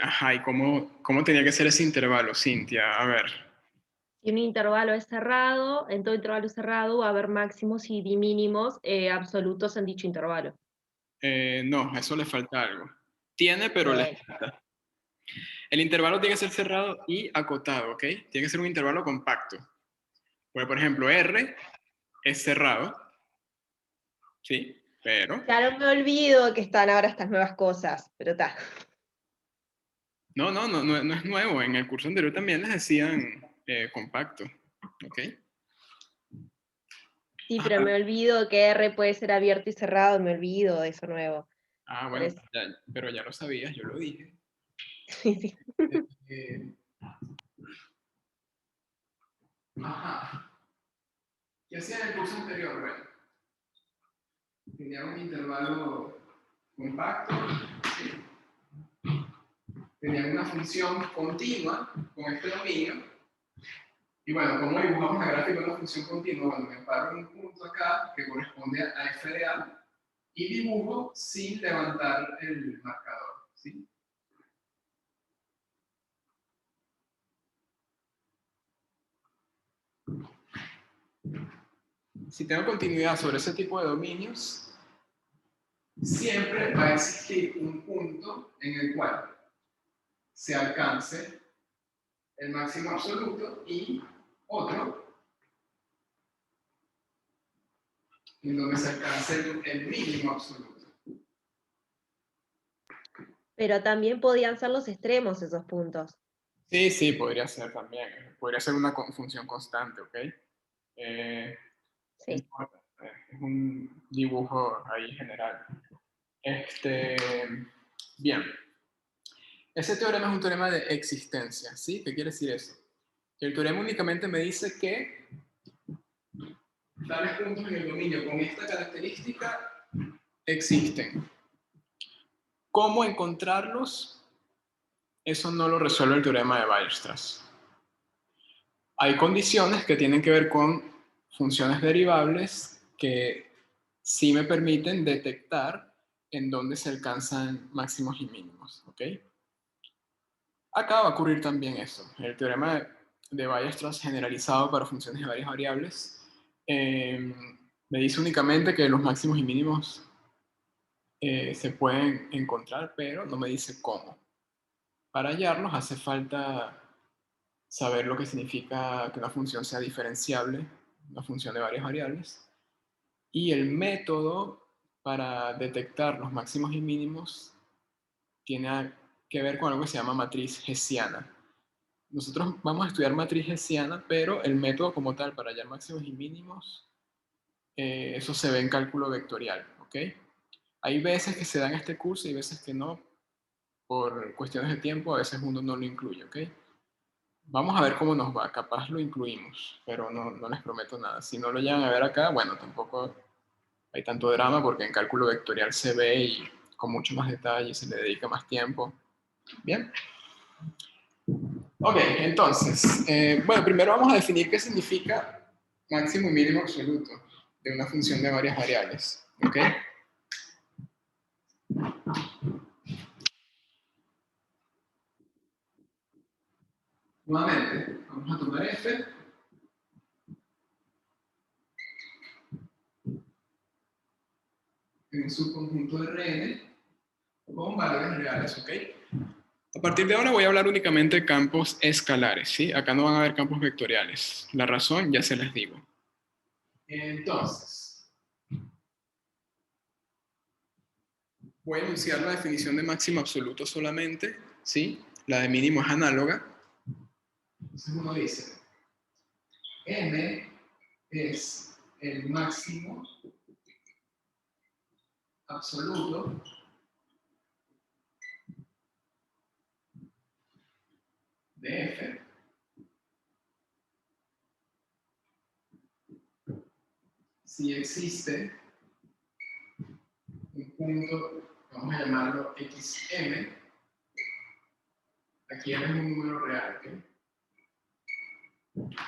A: Ajá, ¿y cómo tenía que ser ese intervalo, Cintia? A ver.
C: Si un intervalo es cerrado, en todo intervalo cerrado va a haber máximos y mínimos absolutos en dicho intervalo.
A: No, a eso le falta algo. Tiene, pero
C: Bueno.
A: le falta. El intervalo tiene que ser cerrado y acotado, ¿ok? Tiene que ser un intervalo compacto. Porque, por ejemplo, R es cerrado, ¿sí? Pero...
C: Claro, me olvido que están ahora estas nuevas cosas, pero está.
A: No es nuevo. En el curso anterior también les decían compacto, ¿ok?
C: Sí, pero me olvido que R puede ser abierto y cerrado, me olvido de eso nuevo.
A: Ah, bueno, pero ya lo sabías, yo lo dije.
C: Sí, sí.
A: Ajá. ¿Qué hacía en el curso anterior? Bueno, tenía un intervalo compacto, ¿sí? Tenía una función continua con este dominio. Y bueno, ¿cómo dibujamos la gráfica de una función continua? Bueno, me paro en un punto acá que corresponde a f de a y dibujo sin levantar el marcador, ¿sí? Si tengo continuidad sobre ese tipo de dominios, siempre va a existir un punto en el cual se alcance el máximo absoluto y otro en donde se alcanza el mínimo absoluto.
C: Pero también podían ser los extremos esos puntos.
A: Sí, sí, podría ser también. Podría ser una función constante, ¿ok?
C: Sí.
A: Es un dibujo ahí general. Bien. Ese teorema es un teorema de existencia, ¿sí? ¿Qué quiere decir eso? Que el teorema únicamente me dice que tales puntos en el dominio con esta característica existen. ¿Cómo encontrarlos? Eso no lo resuelve el teorema de Weierstrass. Hay condiciones que tienen que ver con funciones derivables que sí me permiten detectar en dónde se alcanzan máximos y mínimos, ¿ok? Acá va a ocurrir también eso. El teorema de Weierstrass generalizado para funciones de varias variables me dice únicamente que los máximos y mínimos se pueden encontrar, pero no me dice cómo. Para hallarlos hace falta saber lo que significa que una función sea diferenciable, una función de varias variables, y el método para detectar los máximos y mínimos tiene que ver con algo que se llama matriz hessiana. Nosotros vamos a estudiar matriz hessiana, pero el método como tal para hallar máximos y mínimos, eso se ve en cálculo vectorial, ¿ok? Hay veces que se da en este curso y veces que no, por cuestiones de tiempo, a veces uno no lo incluye, ¿ok? Vamos a ver cómo nos va, capaz lo incluimos, pero no les prometo nada. Si no lo llegan a ver acá, bueno, tampoco hay tanto drama porque en cálculo vectorial se ve y con mucho más detalle se le dedica más tiempo. Bien. Ok, entonces, bueno, primero vamos a definir qué significa máximo y mínimo absoluto de una función de varias variables. ¿Ok? Nuevamente, vamos a tomar f en un subconjunto de Rn con valores reales, ¿ok? A partir de ahora voy a hablar únicamente de campos escalares, ¿sí? Acá no van a haber campos vectoriales. La razón ya se las digo. Entonces, voy a enunciar la definición de máximo absoluto solamente, ¿sí? La de mínimo es análoga. Entonces uno dice, m es el máximo absoluto de f si existe un punto, vamos a llamarlo xm, aquí m es un número real, ¿ok?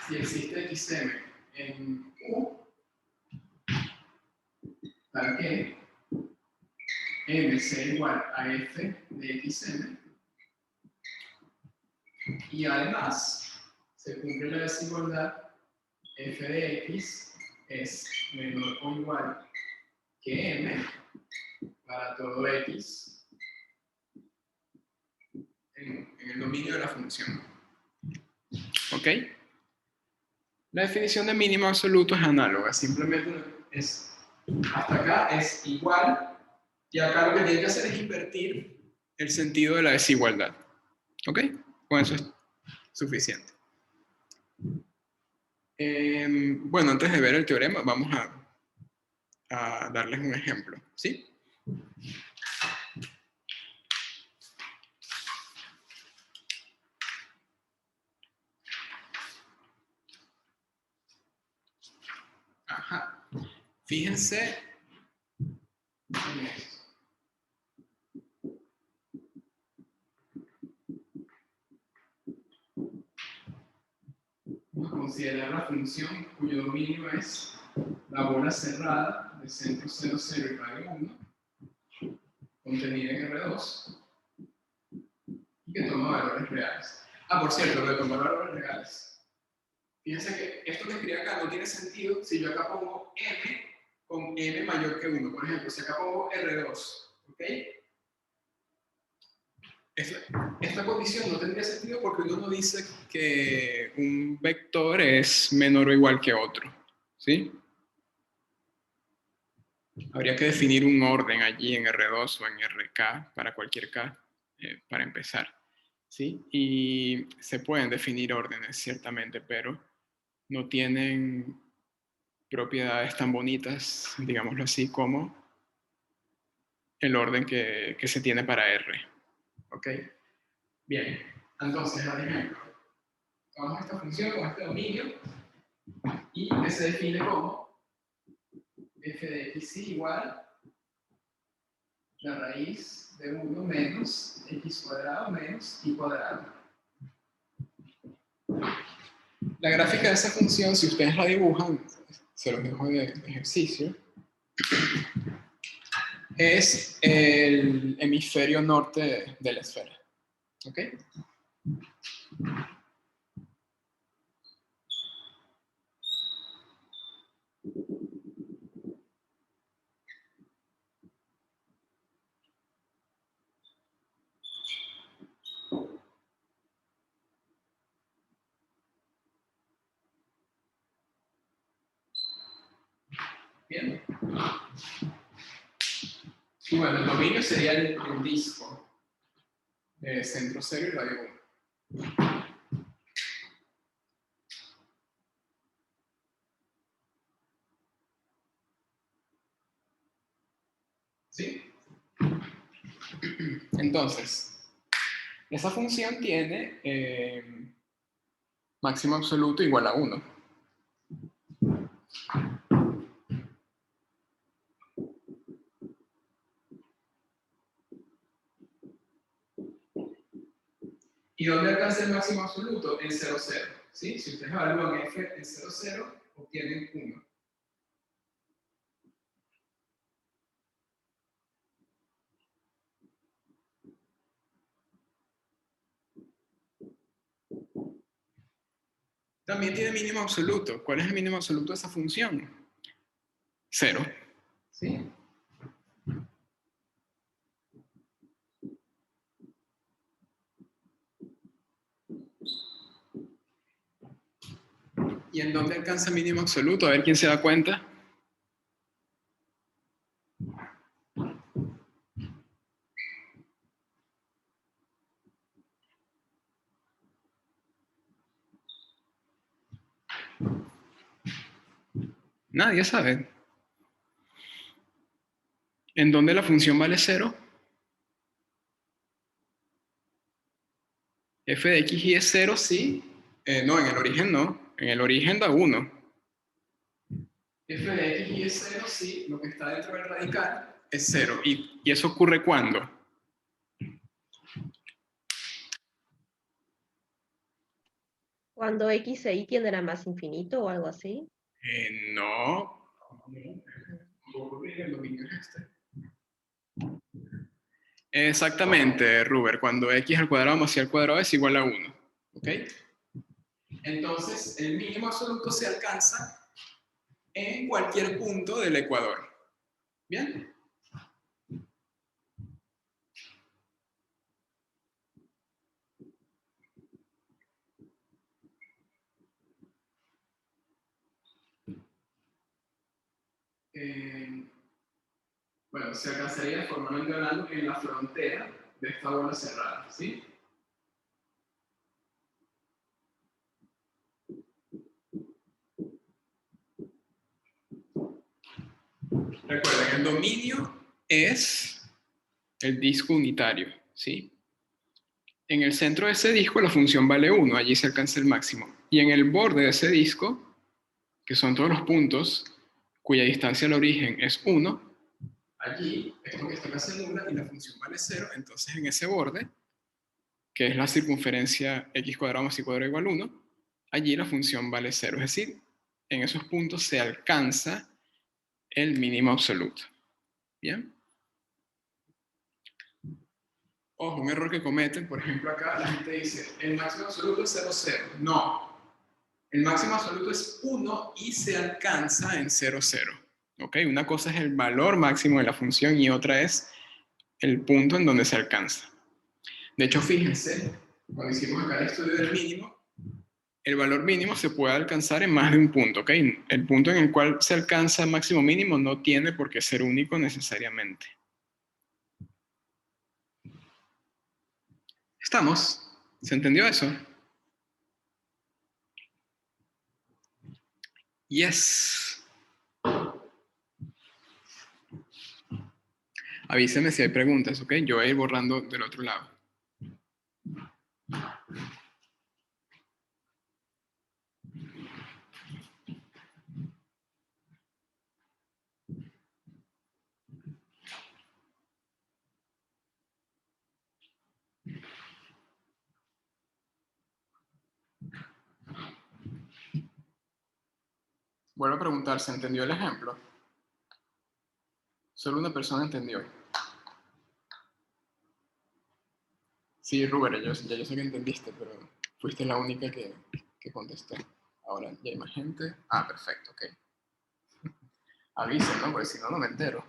A: Si existe xm en U, para que m sea igual a f de xm, y además se cumple la desigualdad f de x es menor o igual que m para todo x en el dominio de la función. ¿Ok? La definición de mínimo absoluto es análoga, simplemente es, hasta acá es igual, y acá lo que tiene que hacer es invertir el sentido de la desigualdad. ¿Ok? Con eso es suficiente. Bueno, antes de ver el teorema, vamos a darles un ejemplo, ¿sí? Ajá. Fíjense en esto. Vamos a considerar la función cuyo dominio es la bola cerrada de centro 0, 0 y radio 1, contenida en R2, y que toma valores reales. Ah, por cierto, lo de tomar valores reales. Fíjense que esto que escribí acá no tiene sentido si yo acá pongo m con m mayor que 1. Por ejemplo, si acá pongo R2, ¿ok? Esta condición no tendría sentido porque uno no dice que un vector es menor o igual que otro, ¿sí? Habría que definir un orden allí en R2 o en RK para cualquier K para empezar. ¿Sí? Y se pueden definir órdenes, ciertamente, pero no tienen propiedades tan bonitas, digámoslo así, como el orden que se tiene para R. ¿Ok? Bien, entonces, por ejemplo, tomamos esta función con este dominio y que se define como f de x igual la raíz de 1 menos x cuadrado menos y cuadrado. La gráfica de esa función, si ustedes la dibujan, se los dejo de ejercicio, es el hemisferio norte de la esfera. ¿Ok? Bien. Y bueno, el dominio sería el disco de centro 0 y radio 1. ¿Sí? Entonces, esa función tiene máximo absoluto igual a 1. ¿Y dónde alcanza el máximo absoluto? En 0, 0. ¿Sí? Si ustedes evalúan f en 0, 0, obtienen 1. También tiene mínimo absoluto. ¿Cuál es el mínimo absoluto de esa función? 0. ¿Sí? ¿Y en dónde alcanza mínimo absoluto? A ver quién se da cuenta. Nadie sabe. ¿En dónde la función vale 0? F de x y es 0, sí. No, en el origen no. En el origen da 1. F de x y es 0, sí. Lo que está dentro del radical es 0. ¿Y eso ocurre cuándo?
C: Cuando x e y tienden a más infinito o algo así.
A: No. Ocurre el dominio este. Exactamente, Ruber. Cuando x al cuadrado más y al cuadrado es igual a 1. ¿Ok? Entonces, el mínimo absoluto se alcanza en cualquier punto del ecuador. ¿Bien? Bueno, se alcanzaría formalmente hablando en la frontera de esta bola cerrada, ¿sí? Recuerden, el dominio es el disco unitario, ¿sí? En el centro de ese disco la función vale 1, allí se alcanza el máximo. Y en el borde de ese disco, que son todos los puntos cuya distancia al origen es 1, allí esto que está acá se anula y la función vale 0, entonces en ese borde, que es la circunferencia x cuadrado más y cuadrado igual a 1, allí la función vale 0, es decir, en esos puntos se alcanza el mínimo absoluto. ¿Bien? Ojo, un error que cometen, por ejemplo acá la gente dice, el máximo absoluto es 0, 0. No, el máximo absoluto es 1 y se alcanza en 0, 0. ¿Ok? Una cosa es el valor máximo de la función y otra es el punto en donde se alcanza. De hecho, fíjense, cuando hicimos acá el estudio del mínimo, el valor mínimo se puede alcanzar en más de un punto, ¿ok? El punto en el cual se alcanza máximo mínimo no tiene por qué ser único necesariamente. ¿Estamos? ¿Se entendió eso? Yes. Avíseme si hay preguntas, ¿ok? Yo voy a ir borrando del otro lado. Vuelvo a preguntar, ¿se entendió el ejemplo? Solo una persona entendió. Sí, Rubén, ya yo sé que entendiste, pero fuiste la única que contestó. Ahora ya hay más gente. Ah, perfecto, ok. Avisen, ¿no? Porque si no, no me entero.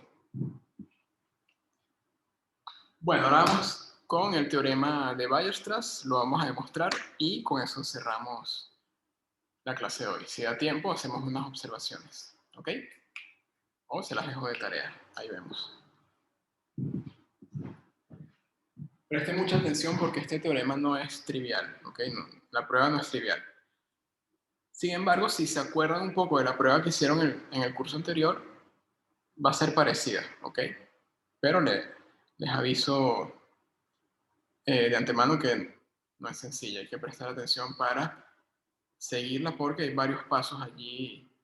A: Bueno, ahora vamos con el teorema de Weierstrass. Lo vamos a demostrar y con eso cerramos la clase de hoy. Si da tiempo, hacemos unas observaciones, ¿ok? O se las dejo de tarea. Ahí vemos. Presten mucha atención porque este teorema no es trivial, ¿ok? No, la prueba no es trivial. Sin embargo, si se acuerdan un poco de la prueba que hicieron en el curso anterior, va a ser parecida, ¿ok? Pero les aviso de antemano que no es sencilla, hay que prestar atención para seguirla porque hay varios pasos allí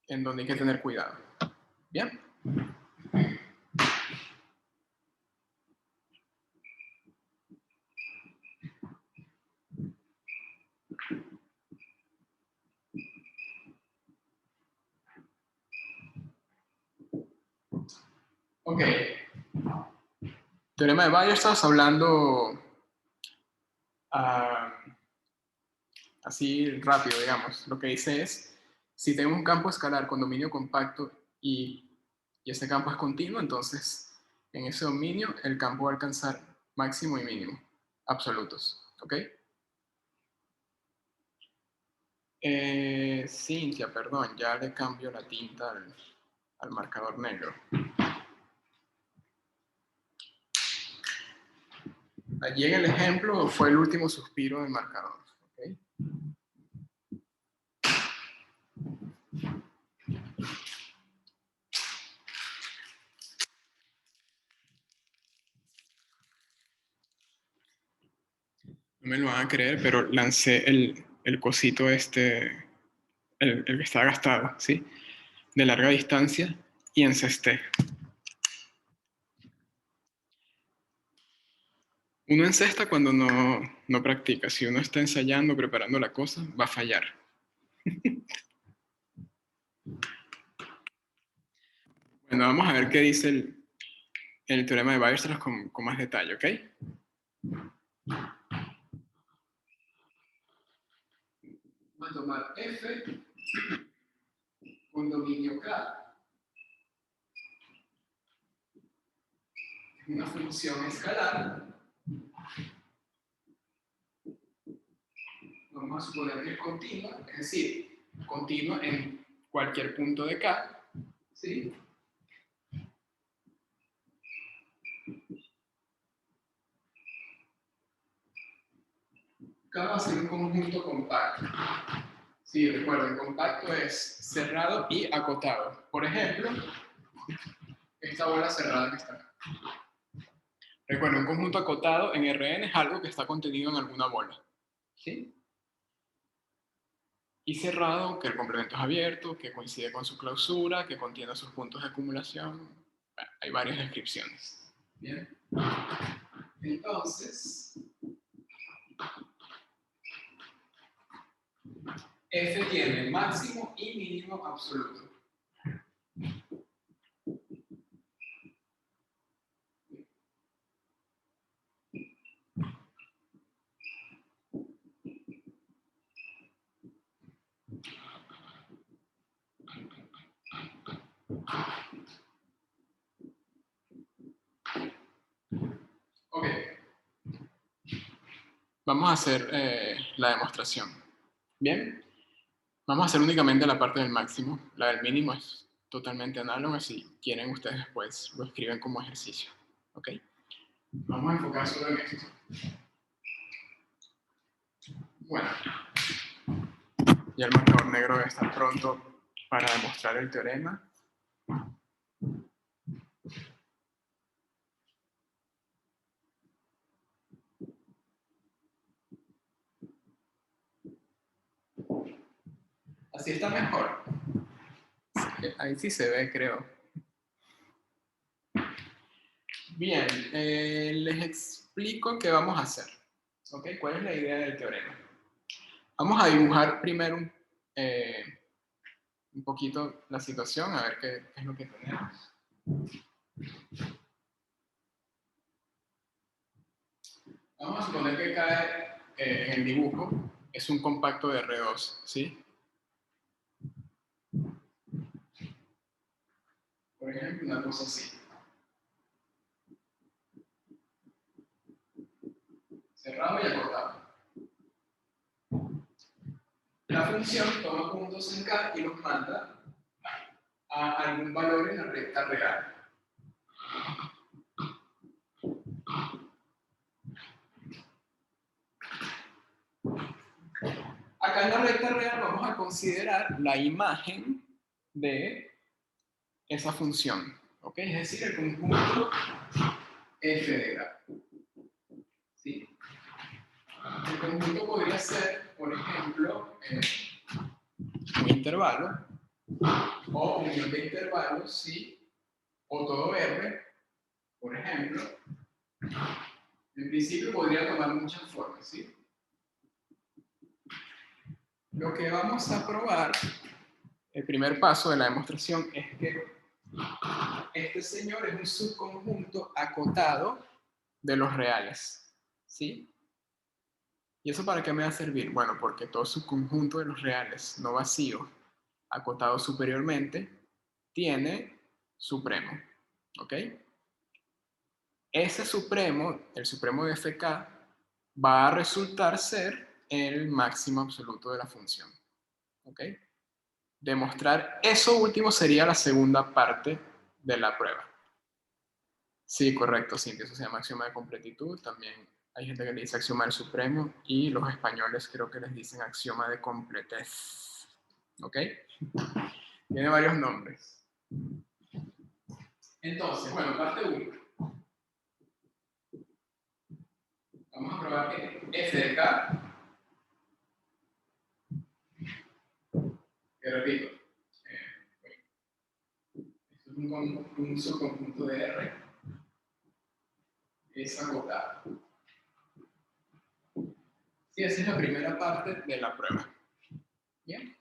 A: en donde hay que tener cuidado. ¿Bien? Ok. Teorema de Weierstrass hablando así rápido, digamos. Lo que dice es, si tengo un campo escalar con dominio compacto y ese campo es continuo, entonces en ese dominio el campo va a alcanzar máximo y mínimo absolutos. ¿Ok? Cintia, perdón, ya le cambio la tinta al marcador negro. Allí en el ejemplo fue el último suspiro del marcador. ¿Okay? No me lo van a creer, pero lancé el cosito este, el que está gastado, ¿sí? De larga distancia y encesté. Uno encesta cuando no practica. Si uno está ensayando, preparando la cosa, va a fallar. Bueno, vamos a ver qué dice el teorema de Weierstrass con más detalle, ¿ok? Vamos a tomar f con dominio k. Es una función escalar. Vamos a suponer que es continua, es decir, continua en cualquier punto de k, ¿sí? K va a ser un conjunto compacto. Sí, recuerden, compacto es cerrado y acotado. Por ejemplo, esta bola cerrada que está acá. Recuerden, un conjunto acotado en Rn es algo que está contenido en alguna bola. ¿Sí? Y cerrado, que el complemento es abierto, que coincide con su clausura, que contiene sus puntos de acumulación. Bueno, hay varias descripciones. Bien. Entonces, F tiene máximo y mínimo absoluto. Ok. Vamos a hacer la demostración. Bien, vamos a hacer únicamente la parte del máximo. La del mínimo es totalmente análoga. Si quieren, ustedes después lo escriben como ejercicio. ¿Ok? Vamos a enfocar solo en esto. Bueno, ya el marcador negro debe estar pronto para demostrar el teorema. Así está mejor. Ahí sí se ve, creo. Bien, les explico qué vamos a hacer. ¿Ok? ¿Cuál es la idea del teorema? Vamos a dibujar primero un poquito la situación, a ver qué es lo que tenemos. Vamos a suponer que cae en el dibujo, es un compacto de R2, ¿sí? Por ejemplo, una cosa así. Cerrado y acotado. La función toma puntos en K y los manda a algún valor en la recta real. Acá en la recta real vamos a considerar la imagen de esa función, ¿ok? Es decir, el conjunto f de grado. ¿Sí? El conjunto podría ser, por ejemplo, un intervalo o unión de intervalos, ¿sí? O todo R, por ejemplo. En principio podría tomar muchas formas, ¿sí? Lo que vamos a probar, el primer paso de la demostración, es que este señor es un subconjunto acotado de los reales, ¿sí? ¿Y eso para qué me va a servir? Bueno, porque todo subconjunto de los reales no vacío, acotado superiormente, tiene supremo, ¿ok? Ese supremo, el supremo de FK, va a resultar ser el máximo absoluto de la función, ¿ok? Demostrar eso último sería la segunda parte de la prueba. Sí, correcto, sí, eso se llama axioma de completitud. También hay gente que le dice axioma del supremo y los españoles creo que les dicen axioma de completez. ¿Ok? Tiene varios nombres. Entonces, bueno, parte 1. Vamos a probar que f de k, que repito, esto es un subconjunto de R, es acotado. Sí, esa es la primera parte de la prueba. Bien.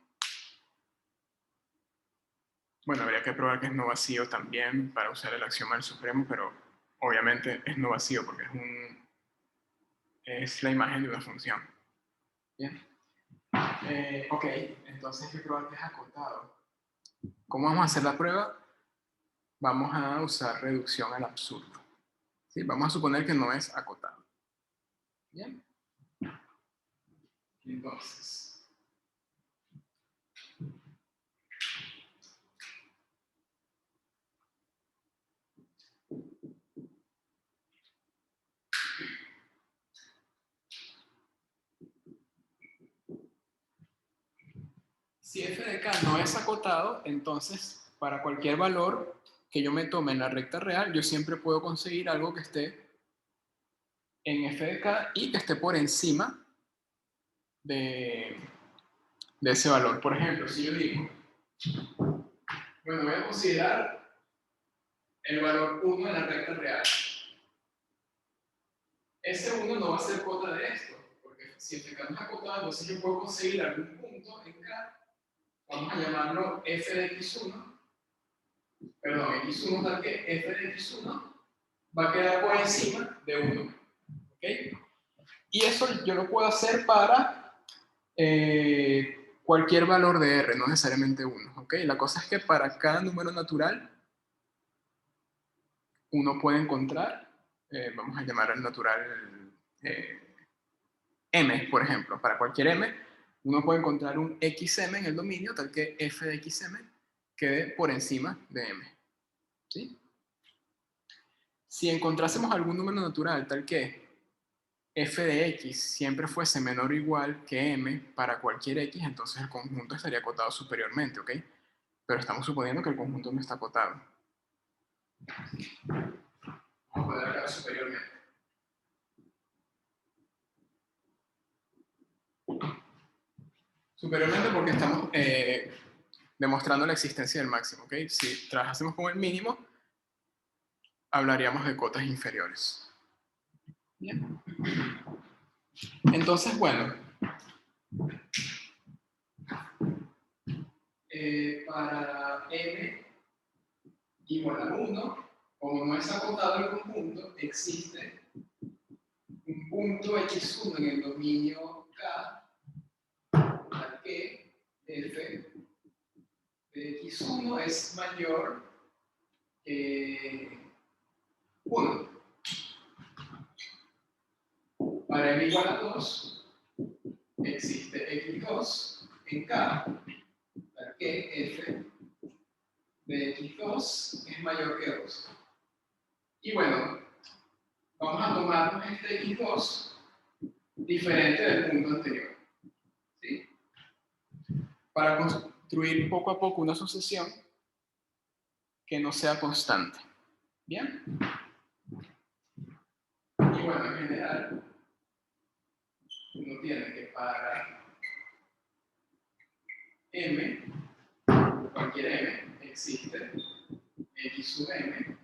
A: Bueno, habría que probar que es no vacío también para usar el axioma del supremo, pero obviamente es no vacío porque es la imagen de una función. Bien. Ok, entonces hay que probar que es acotado. ¿Cómo vamos a hacer la prueba? Vamos a usar reducción al absurdo. ¿Sí? Vamos a suponer que no es acotado. Bien. Entonces, si f de k no es acotado, entonces para cualquier valor que yo me tome en la recta real, yo siempre puedo conseguir algo que esté en f de k y que esté por encima de ese valor. Por ejemplo, si yo digo, bueno, voy a considerar el valor 1 en la recta real. Ese 1 no va a ser cota de esto, porque si f de k no es acotado, entonces yo puedo conseguir algún punto en k, vamos a llamarlo f de x1, perdón, x1 tal que f de x1 va a quedar por encima de 1. ¿Ok? Y eso yo lo puedo hacer para cualquier valor de R, no necesariamente 1. ¿Ok? La cosa es que para cada número natural uno puede encontrar, vamos a llamar al natural m, por ejemplo. Para cualquier m, uno puede encontrar un xm en el dominio tal que f de xm quede por encima de m. ¿Sí? Si encontrásemos algún número natural tal que f de x siempre fuese menor o igual que m para cualquier x, entonces el conjunto estaría acotado superiormente, ¿ok? Pero estamos suponiendo que el conjunto no está acotado. Vamos a poner acá superiormente. Superiormente porque estamos demostrando la existencia del máximo, ¿ok? Si trabajásemos con el mínimo, hablaríamos de cotas inferiores. Bien. Entonces, bueno, para m igual a 1, como no es acotado el conjunto, existe un punto x1 en el dominio K, tal que f de x1 es mayor que 1. Para m igual a 2, existe x2 en K, tal que f de x2 es mayor que 2. Y bueno, vamos a tomarnos este x2 diferente del punto anterior, ¿sí? Para construir poco a poco una sucesión que no sea constante. ¿Bien? Y bueno, en general, uno tiene que para m, cualquier m, existe x sub m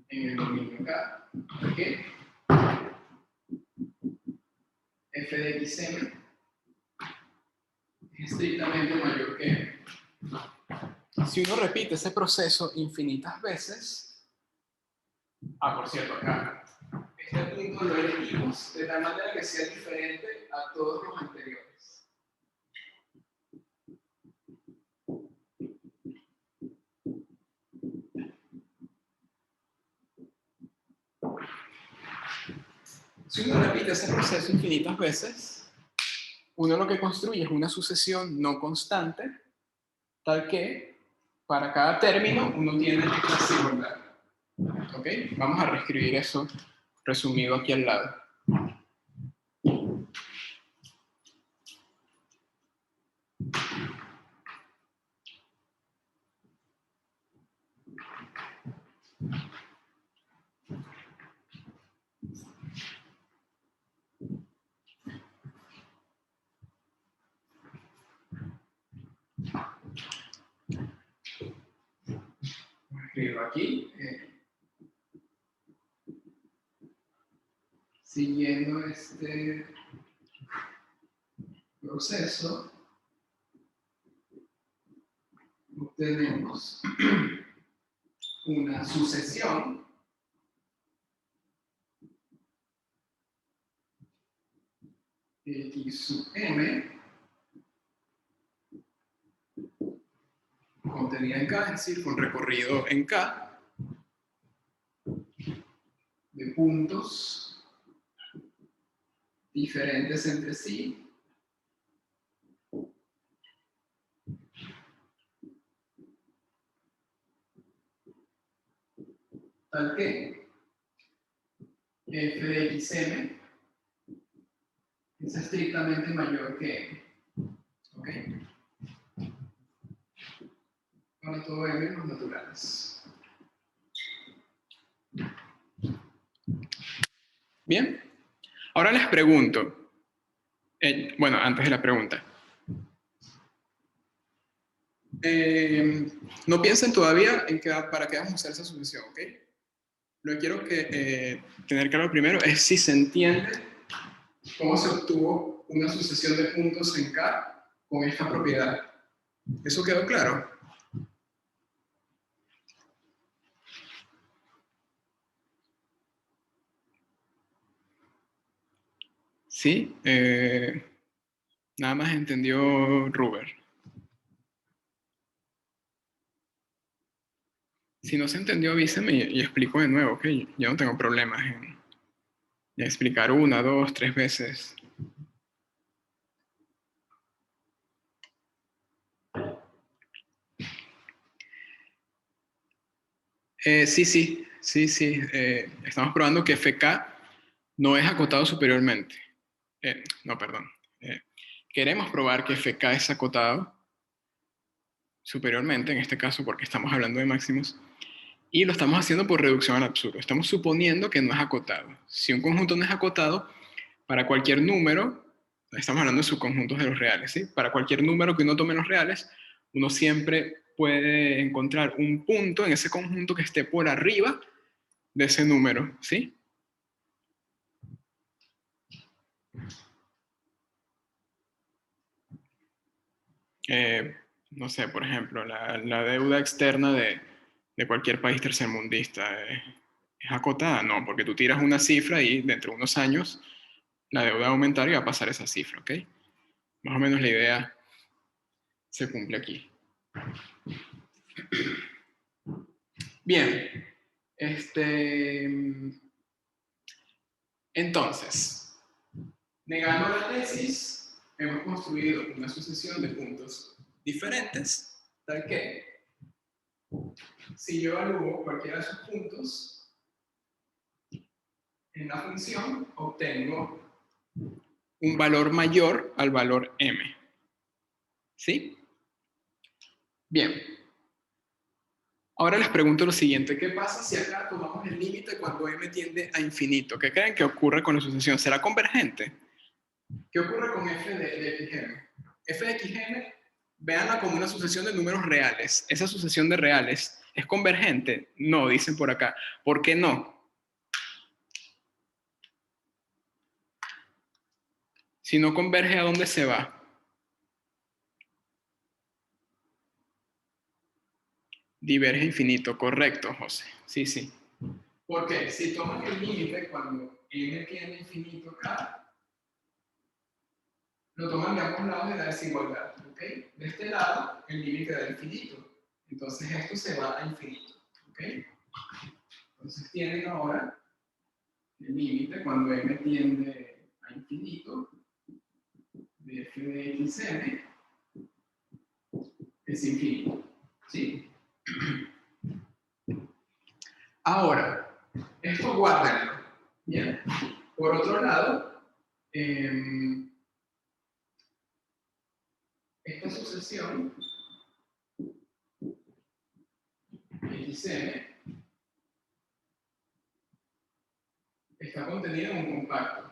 A: en el dominio K, que f de xm es estrictamente mayor que m. Si uno repite ese proceso infinitas veces, por cierto, acá, este punto lo elegimos de tal manera que sea diferente a todos los anteriores. Si uno repite ese proceso infinitas veces, uno lo que construye es una sucesión no constante, tal que para cada término uno tiene esta desigualdad. ¿Ok? Vamos a reescribir eso resumido aquí al lado. Escribo aquí, siguiendo este proceso, obtenemos una sucesión x sub m contenida en K, es decir, con recorrido en K, de puntos diferentes entre sí, tal que f de xm es estrictamente mayor que m. ¿Ok? Para todo m los naturales. Bien. Ahora les pregunto, bueno, antes de la pregunta. No piensen todavía en para qué vamos a usar esa sucesión, ¿ok? Lo que quiero tener claro primero es si se entiende cómo se obtuvo una sucesión de puntos en K con esta propiedad. ¿Eso quedó claro? Sí. Nada más entendió Ruber. Si no se entendió, avíseme y explico de nuevo, ¿ok? Yo no tengo problemas en explicar 1, 2, 3 veces. Sí. Estamos probando que FK no es acotado superiormente. No, perdón. Queremos probar que FK es acotado superiormente, en este caso porque estamos hablando de máximos, y lo estamos haciendo por reducción al absurdo. Estamos suponiendo que no es acotado. Si un conjunto no es acotado, para cualquier número, estamos hablando de subconjuntos de los reales, ¿sí? Para cualquier número que uno tome en los reales, uno siempre puede encontrar un punto en ese conjunto que esté por arriba de ese número, ¿sí? No sé, por ejemplo, la deuda externa de cualquier país tercermundista es acotada, no, porque tú tiras una cifra y dentro de unos años la deuda va a aumentar y va a pasar esa cifra, ¿ok? Más o menos la idea se cumple aquí. Bien, entonces, negando la tesis, hemos construido una sucesión de puntos diferentes, tal que si yo evalúo cualquiera de esos puntos en la función, obtengo un valor mayor al valor m. ¿Sí? Bien. Ahora les pregunto lo siguiente, ¿qué pasa si acá tomamos el límite cuando m tiende a infinito? ¿Qué creen que ocurre con la sucesión? ¿Será convergente? ¿Qué ocurre con f de xm? F de xm, véanla como una sucesión de números reales. ¿Esa sucesión de reales es convergente? No, dicen por acá. ¿Por qué no? Si no converge, ¿a dónde se va? Diverge infinito, correcto, José. Sí. Porque si toman el límite cuando m tiende a infinito acá, lo toman de ambos lados de la desigualdad, ¿ok? De este lado, el límite da infinito. Entonces esto se va a infinito, ¿ok? Entonces tienen ahora el límite cuando m tiende a infinito de f de xm es infinito, ¿sí? Ahora, esto guárdenlo, ¿bien? Por otro lado, esta sucesión xm está contenida en un compacto.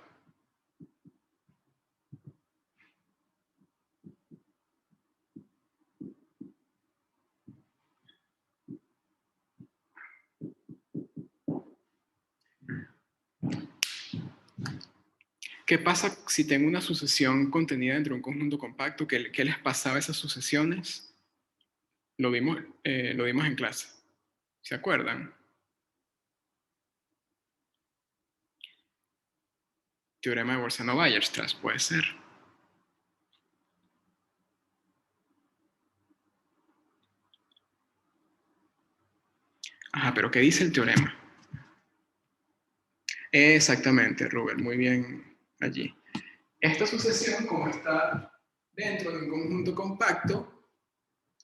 A: ¿Qué pasa si tengo una sucesión contenida dentro de un conjunto compacto? ¿Qué les pasaba a esas sucesiones? Lo vimos en clase. ¿Se acuerdan? Teorema de Bolzano-Weierstrass, puede ser. Ajá, pero ¿qué dice el teorema? Exactamente, Rubén, muy bien allí. Esta sucesión, como está dentro de un conjunto compacto,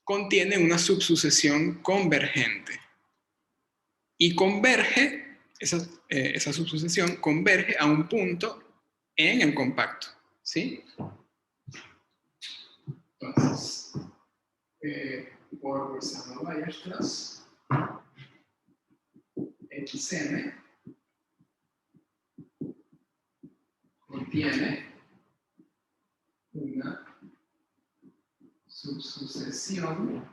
A: contiene una subsucesión convergente. Y converge, esa subsucesión converge a un punto en el compacto, ¿sí? Entonces, por Bolzano-Weierstrass, xm contiene una subsucesión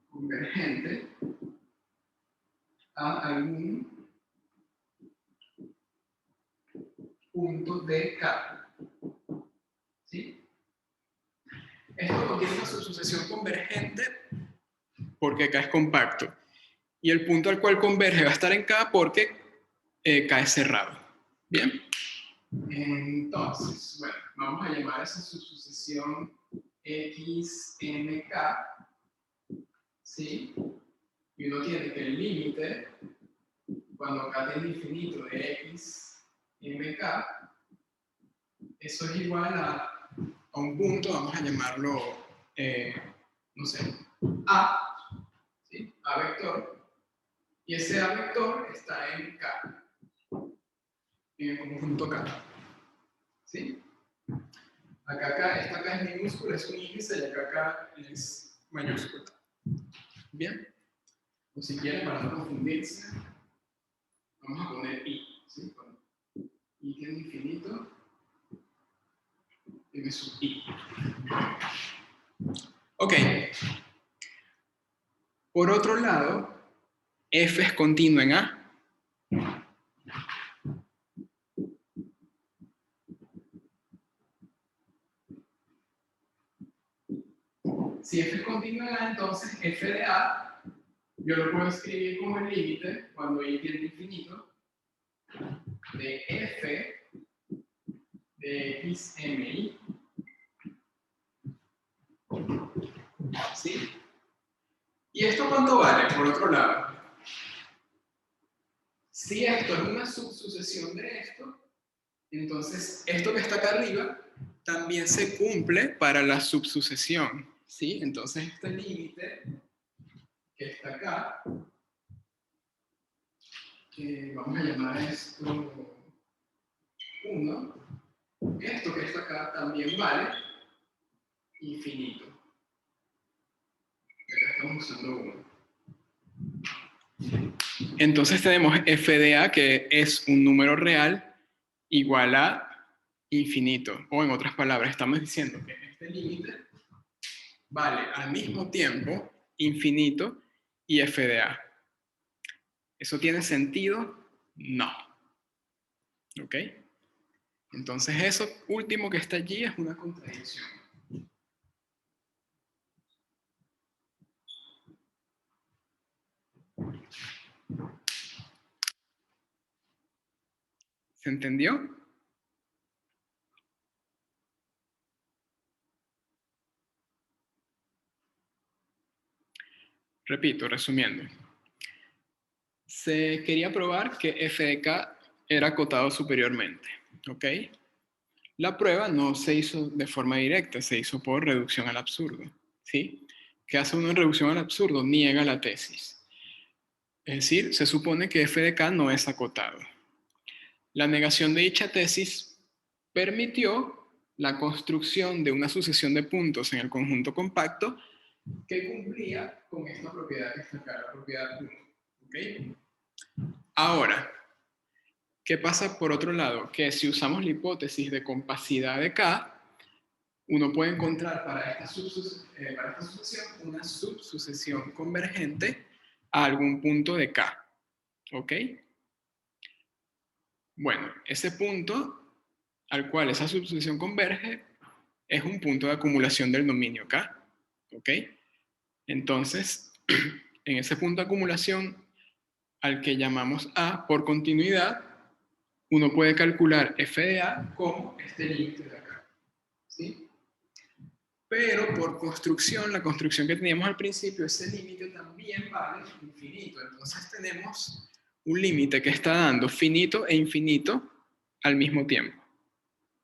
A: convergente a algún punto de K. ¿Sí? Esto contiene una subsucesión convergente porque acá es compacto. Y el punto al cual converge va a estar en K porque K es cerrado. ¿Bien? Entonces, bueno, vamos a llamar a esa subsucesión XMK, ¿sí? Y uno tiene que el límite, cuando K tiende a infinito de XMK, eso es igual a un punto, vamos a llamarlo, no sé, A, ¿sí? A vector, y ese A vector está en K, en el conjunto K, ¿sí? Acá, esta K es minúscula, es un índice, y acá K es mayúscula. Bien, o si quieren, para no confundirse, vamos a poner I, ¿sí? Cuando I tiene infinito, tiene su I. Ok. Por otro lado, F es continuo en A. Si F es continuo en A, entonces F de A, yo lo puedo escribir como el límite, cuando I tiene infinito, de F de XMI. ¿Sí? ¿Y esto cuánto vale, por otro lado? Si esto es una subsucesión de esto, entonces esto que está acá arriba también se cumple para la subsucesión. ¿Sí? Entonces este límite que está acá, vamos a llamar esto 1, esto que está acá también vale infinito. Acá estamos usando 1. Entonces tenemos f de a, que es un número real, igual a infinito. O en otras palabras, estamos diciendo que este límite vale al mismo tiempo infinito y f de a. ¿Eso tiene sentido? No. ¿Ok? Entonces eso último que está allí es una contradicción. ¿Se entendió? Repito, resumiendo. Se quería probar que f de k era acotado superiormente. ¿Ok? La prueba no se hizo de forma directa, se hizo por reducción al absurdo. ¿Sí? ¿Qué hace uno en reducción al absurdo? Niega la tesis. Es decir, se supone que f de k no es acotado. La negación de dicha tesis permitió la construcción de una sucesión de puntos en el conjunto compacto que cumplía con esta propiedad que está acá, la propiedad 1. ¿Okay? Ahora, ¿qué pasa por otro lado? Que si usamos la hipótesis de compacidad de K, uno puede encontrar para esta sucesión una subsucesión convergente a algún punto de K. ¿Ok? Bueno, ese punto al cual esa subsucesión converge es un punto de acumulación del dominio K. ¿Ok? Entonces, en ese punto de acumulación al que llamamos A por continuidad, uno puede calcular f de A como este límite de acá. ¿Sí? Pero por construcción, la construcción que teníamos al principio, ese límite también vale infinito. Entonces tenemos un límite que está dando finito e infinito al mismo tiempo.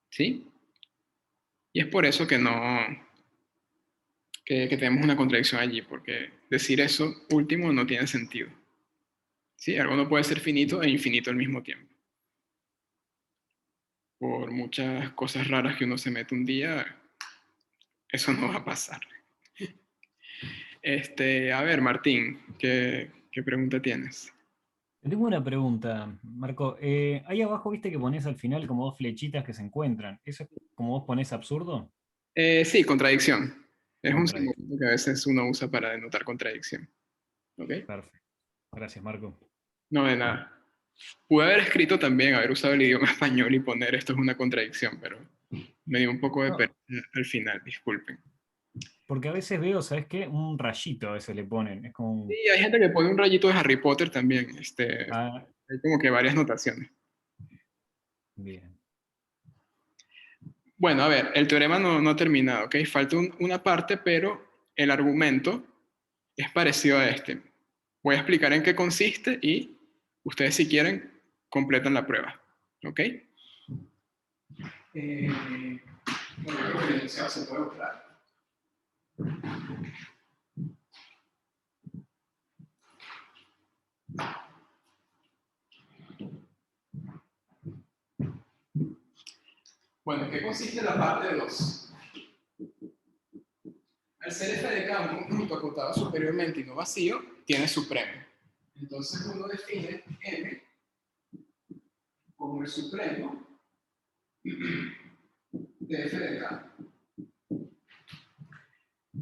A: ¿Sí? Y es por eso que que tenemos una contradicción allí, porque decir eso último no tiene sentido. ¿Sí? Algo no puede ser finito e infinito al mismo tiempo. Por muchas cosas raras que uno se mete un día, eso no va a pasar. A ver, Martín, ¿qué pregunta tienes?
D: Tengo una pregunta, Marco. Ahí abajo viste que pones al final como dos flechitas que se encuentran. ¿Eso es como vos pones absurdo?
A: Sí, contradicción. Es un símbolo
D: Contradicción.
A: que a veces uno usa para denotar contradicción. ¿Ok?
D: Perfecto. Gracias, Marco.
A: No, de nada. Pude haber escrito también, haber usado el idioma español y poner esto es una contradicción, pero me dio un poco de
D: No,
A: pereza al final, disculpen.
D: porque a veces veo, ¿sabes qué? Un rayito a veces le ponen. Es como
A: Sí,
D: un...
A: hay gente que pone un rayito de Harry Potter también.
D: Ah,
A: Hay como que varias notaciones.
D: bien.
A: Bueno, a ver, el teorema no ha terminado, ¿ok? Falta una parte, pero el argumento es parecido a este. Voy a explicar en qué consiste y ustedes, si quieren, completan la prueba, ¿ok? Bueno, creo que el enunciado se puede usar. Bueno, ¿en qué consiste la parte 2? Al ser f de k un conjunto acotado superiormente y no vacío, tiene supremo. Entonces uno define m como el supremo de f de k.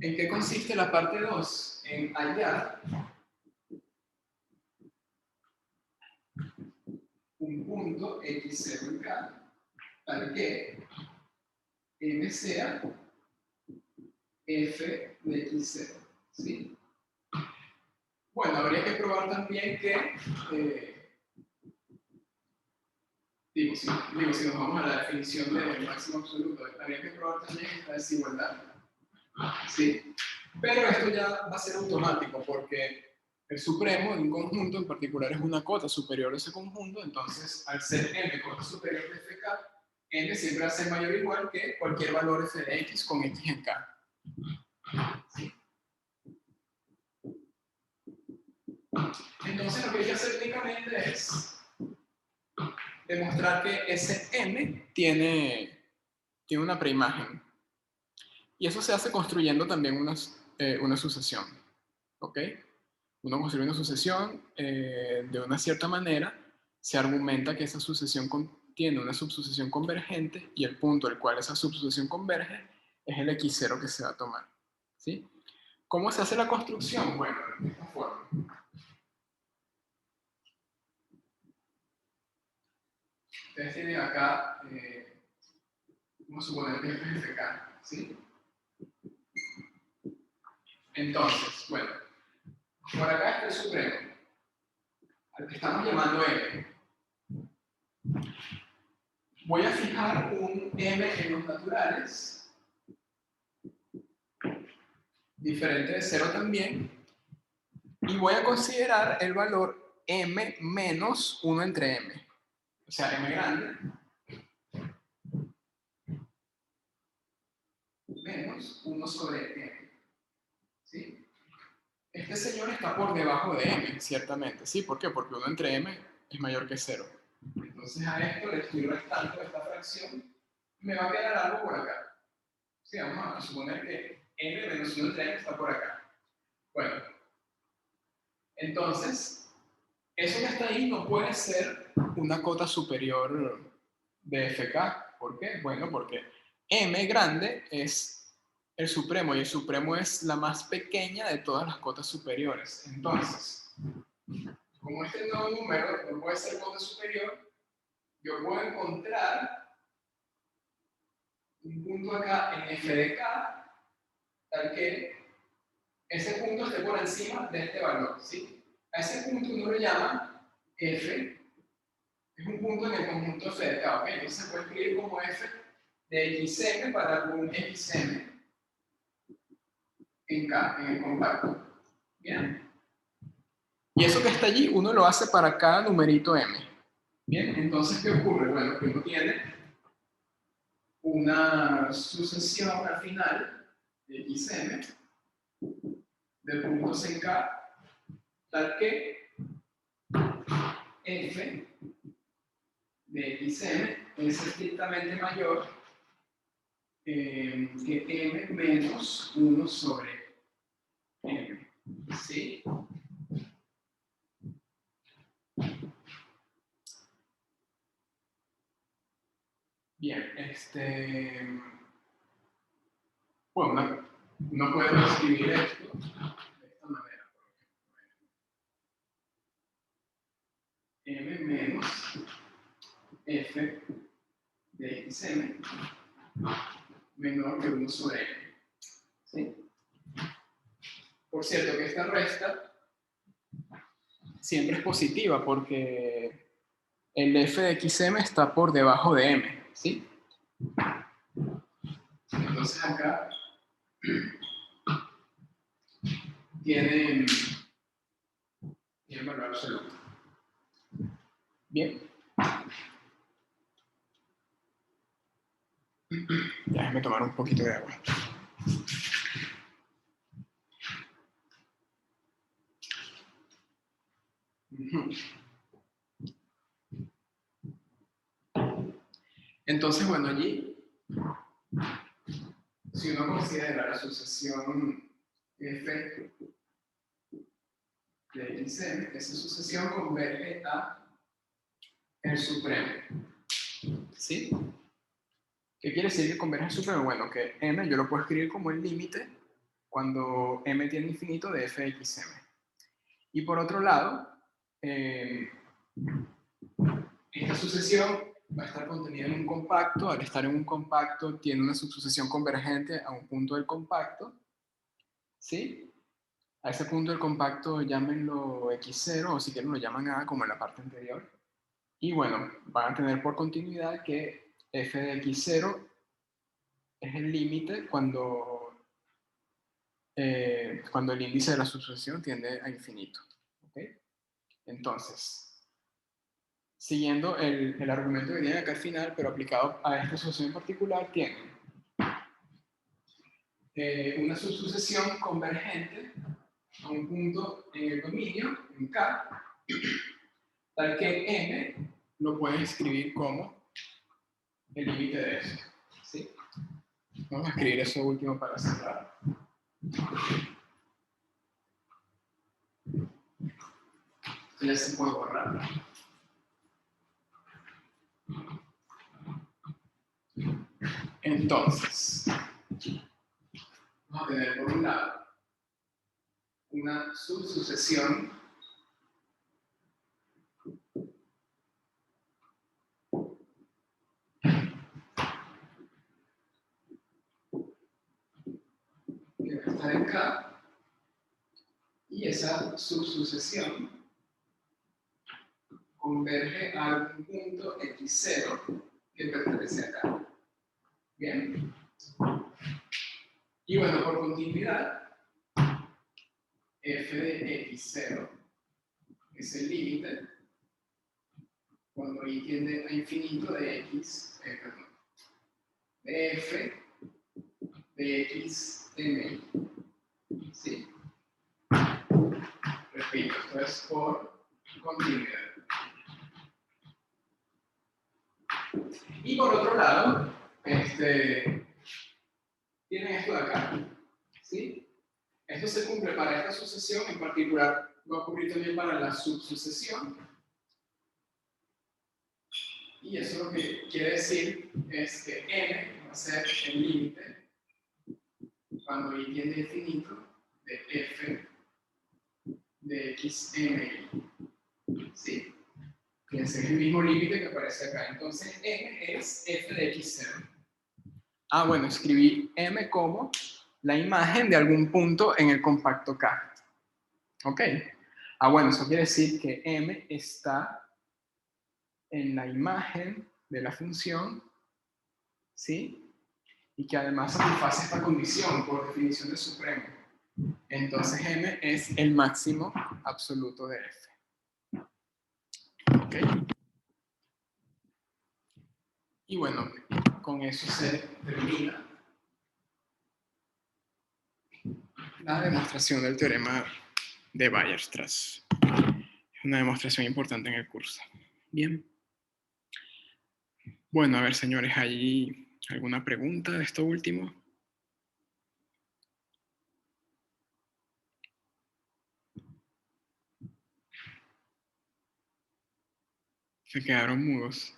A: ¿En qué consiste la parte 2? En hallar un punto x0 en k, tal que m sea f de x0, ¿sí? Bueno, habría que probar también que, si nos vamos a la definición del máximo absoluto, habría que probar también esta desigualdad, ¿sí? Pero esto ya va a ser automático, porque el supremo de un conjunto en particular es una cota superior a ese conjunto, entonces al ser m cota superior de fk, m siempre va a ser mayor o igual que cualquier valor f de x con x en k. ¿Sí? Entonces lo que hay que hacer técnicamente es demostrar que ese m tiene una preimagen. Y eso se hace construyendo también una sucesión. ¿Ok? Uno construye una sucesión de una cierta manera, se argumenta que esa sucesión contiene una subsucesión convergente y el punto al cual esa subsucesión converge es el x0 que se va a tomar. ¿Sí? ¿Cómo se hace la construcción? Bueno, de esta forma. Ustedes tienen acá, vamos a suponer que esto es fk, ¿sí? Entonces, bueno, por acá está el supremo, al que estamos llamando m. Voy a fijar un m en los naturales, diferente de 0 también, y voy a considerar el valor m menos 1 entre m. O sea, m grande menos 1 sobre m. ¿Sí? Este señor está por debajo de m, ciertamente. ¿Sí? ¿Por qué? Porque 1 entre m es mayor que 0. Entonces a esto le estoy restando esta fracción y me va a quedar algo por acá. Sí, vamos a suponer que m menos 1 entre m está por acá. Bueno, entonces, eso que está ahí no puede ser una cota superior de fk. ¿Por qué? Bueno, porque m grande es el supremo y el supremo es la más pequeña de todas las cotas superiores. Entonces, como este nuevo número no puede ser cota superior, yo puedo encontrar un punto acá en f de k, tal que ese punto esté por encima de este valor, ¿sí? A ese punto uno lo llama f, es un punto en el conjunto f de k, ¿ok? Entonces se puede escribir como f de xm para algún xm en k, en el compacto. ¿Bien? Y eso que está allí, uno lo hace para cada numerito m. Bien, entonces, ¿qué ocurre? Bueno, que uno tiene una sucesión al final de xm de puntos en k, tal que f de xm es estrictamente mayor que m menos 1 sobre m. ¿Sí? Bien, bueno, no puedo escribir esto de esta manera, por ejemplo. M menos f de xm menor que 1 sobre m. ¿Sí? Por cierto, que esta resta siempre es positiva porque el f de xm está por debajo de m. ¿Sí? Entonces acá tiene valor absoluto. Bien. Déjame tomar un poquito de agua. Entonces, bueno, allí, si uno considera la sucesión f de xm, esa sucesión converge a el supremo. ¿Sí? ¿Qué quiere decir que converge al supremo? Bueno, que m yo lo puedo escribir como el límite cuando m tiene infinito de f de xm. Y por otro lado, esta sucesión va a estar contenida en un compacto. Al estar en un compacto, tiene una subsucesión convergente a un punto del compacto. ¿Sí? A ese punto del compacto llámenlo x0, o si quieren lo llaman a, como en la parte anterior. Y bueno, van a tener por continuidad que f de x0 es el límite cuando el índice de la subsucesión tiende a infinito. ¿Okay? Entonces, siguiendo el argumento que tiene acá al final, pero aplicado a esta sucesión en particular, tienen una subsucesión convergente a un punto en el dominio, en K, tal que M lo pueden escribir como el límite de eso. ¿Sí? Vamos a escribir eso último para cerrar. Esto ya se puede borrar. Entonces, vamos a tener por un lado una subsucesión que va a estar en K, y esa subsucesión converge a un punto x0 que pertenece a K. Bien. Y bueno, por continuidad, f de x0 es el límite cuando y tiende a infinito de x, de f de x m. ¿Sí? Repito, esto es por continuidad. Y por otro lado, tienen esto de acá. ¿Sí? Esto se cumple para esta sucesión, en particular va a ocurrir también para la subsucesión. Y eso lo que quiere decir es que n va a ser el límite cuando y tiende a infinito de f de xm. ¿Sí? Fíjense, es el mismo límite que aparece acá. Entonces, m es f de x0. Ah, bueno, escribí m como la imagen de algún punto en el compacto K. ¿Ok? Ah, bueno, eso quiere decir que m está en la imagen de la función, ¿sí? Y que además satisface esta condición por definición de supremo. Entonces m es el máximo absoluto de f. ¿Ok? Y bueno, con eso se termina la demostración del teorema de Weierstrass. Es una demostración importante en el curso. Bien. Bueno, a ver, señores, ¿hay alguna pregunta de esto último? Se quedaron mudos.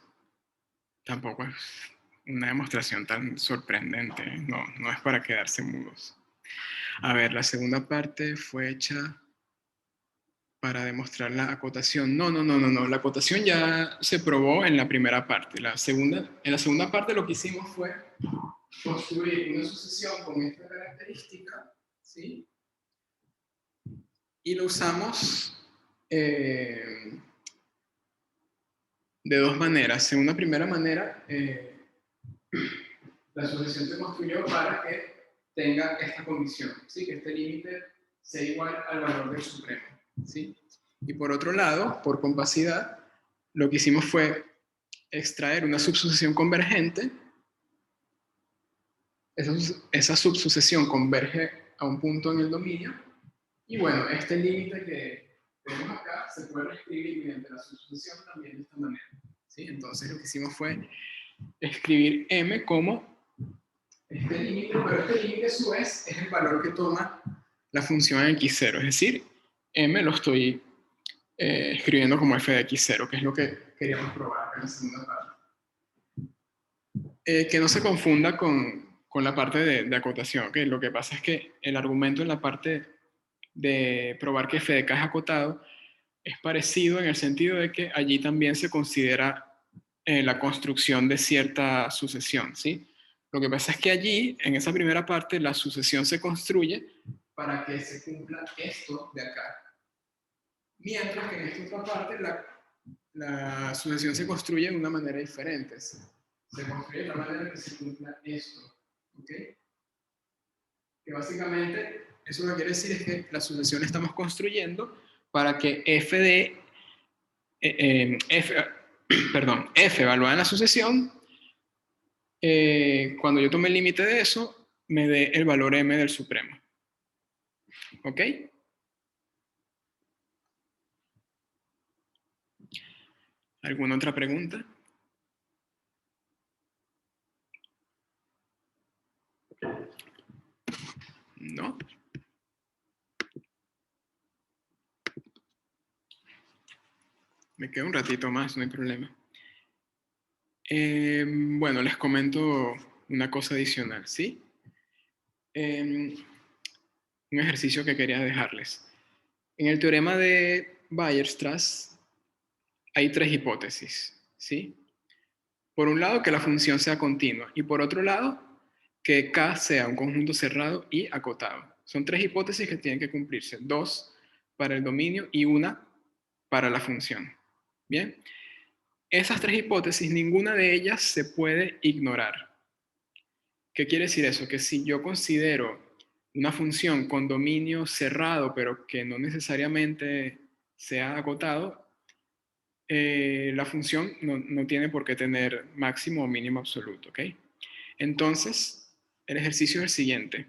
A: Tampoco es una demostración tan sorprendente. No es para quedarse mudos. A ver, la segunda parte fue hecha para demostrar la acotación. No. La acotación ya se probó en la primera parte. En la segunda parte lo que hicimos fue construir una sucesión con esta característica, ¿sí? Y lo usamos de dos maneras. En una primera manera, la sucesión se construyó para que tenga esta condición, ¿sí? Que este límite sea igual al valor del supremo, ¿sí? Y por otro lado, por compacidad, lo que hicimos fue extraer una subsucesión convergente. Esa subsucesión converge a un punto en el dominio. Y bueno, este límite tenemos acá, se puede reescribir mediante la sustitución también de esta manera. ¿Sí? Entonces lo que hicimos fue escribir m como este límite, pero este límite a su vez es el valor que toma la función x0, es decir, m lo estoy escribiendo como f de x0, que es lo que queríamos probar en la segunda parte. Que no se confunda con la parte de acotación, ¿okay? Lo que pasa es que el argumento en la parte de probar que f de k es acotado es parecido en el sentido de que allí también se considera la construcción de cierta sucesión, ¿sí? Lo que pasa es que allí, en esa primera parte, la sucesión se construye para que se cumpla esto de acá. Mientras que en esta otra parte, la sucesión se construye de una manera diferente. Se construye de la manera que se cumpla esto, ¿ok? Que básicamente, eso lo que quiere decir es que la sucesión la estamos construyendo para que f de f evaluada en la sucesión, cuando yo tome el límite de eso, me dé el valor m del supremo. ¿Ok? ¿Alguna otra pregunta? ¿No? Me quedo un ratito más, no hay problema. Bueno, les comento una cosa adicional, ¿sí? Un ejercicio que quería dejarles. En el teorema de Weierstrass hay tres hipótesis, ¿sí? Por un lado, que la función sea continua, y por otro lado, que K sea un conjunto cerrado y acotado. Son tres hipótesis que tienen que cumplirse, dos para el dominio y una para la función. Bien, esas tres hipótesis, ninguna de ellas se puede ignorar. ¿Qué quiere decir eso? Que si yo considero una función con dominio cerrado, pero que no necesariamente sea acotado, la función no tiene por qué tener máximo o mínimo absoluto, ¿ok? Entonces, el ejercicio es el siguiente.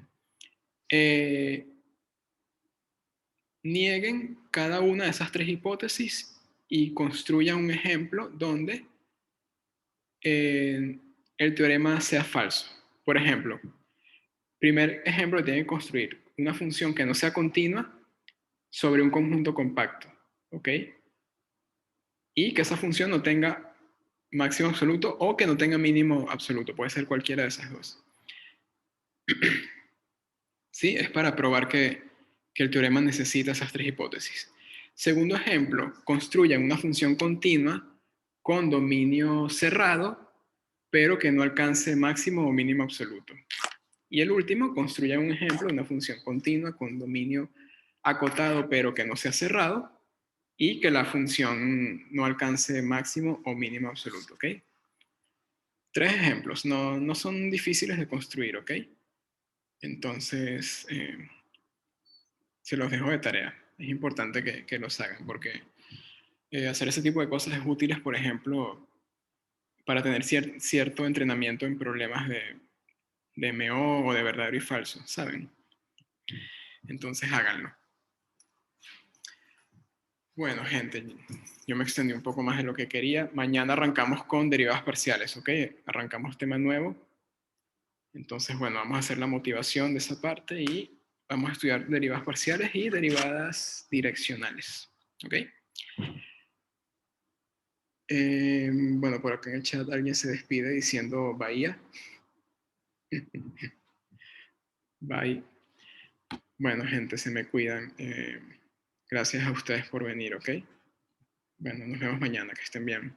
A: Nieguen cada una de esas tres hipótesis y construyan un ejemplo donde el teorema sea falso. Por ejemplo, primer ejemplo, tienen que construir una función que no sea continua sobre un conjunto compacto, ¿ok? Y que esa función no tenga máximo absoluto o que no tenga mínimo absoluto. Puede ser cualquiera de esas dos. ¿Sí? Es para probar que el teorema necesita esas tres hipótesis. Segundo ejemplo, construyan una función continua con dominio cerrado, pero que no alcance máximo o mínimo absoluto. Y el último, construyan un ejemplo de una función continua con dominio acotado, pero que no sea cerrado, y que la función no alcance máximo o mínimo absoluto, ¿ok? Tres ejemplos, no son difíciles de construir, ¿ok? Entonces, se los dejo de tarea. Es importante que los hagan, porque hacer ese tipo de cosas es útil, por ejemplo, para tener cierto entrenamiento en problemas de MO o de verdadero y falso, ¿saben? Entonces, háganlo. Bueno, gente, yo me extendí un poco más de lo que quería. Mañana arrancamos con derivadas parciales, ¿ok? Arrancamos tema nuevo. Entonces, bueno, vamos a hacer la motivación de esa parte y vamos a estudiar derivadas parciales y derivadas direccionales, ¿ok? Bueno, por acá en el chat alguien se despide diciendo Bahía. Bye. Bueno, gente, se me cuidan. Gracias a ustedes por venir, ¿ok? Bueno, nos vemos mañana, que estén bien.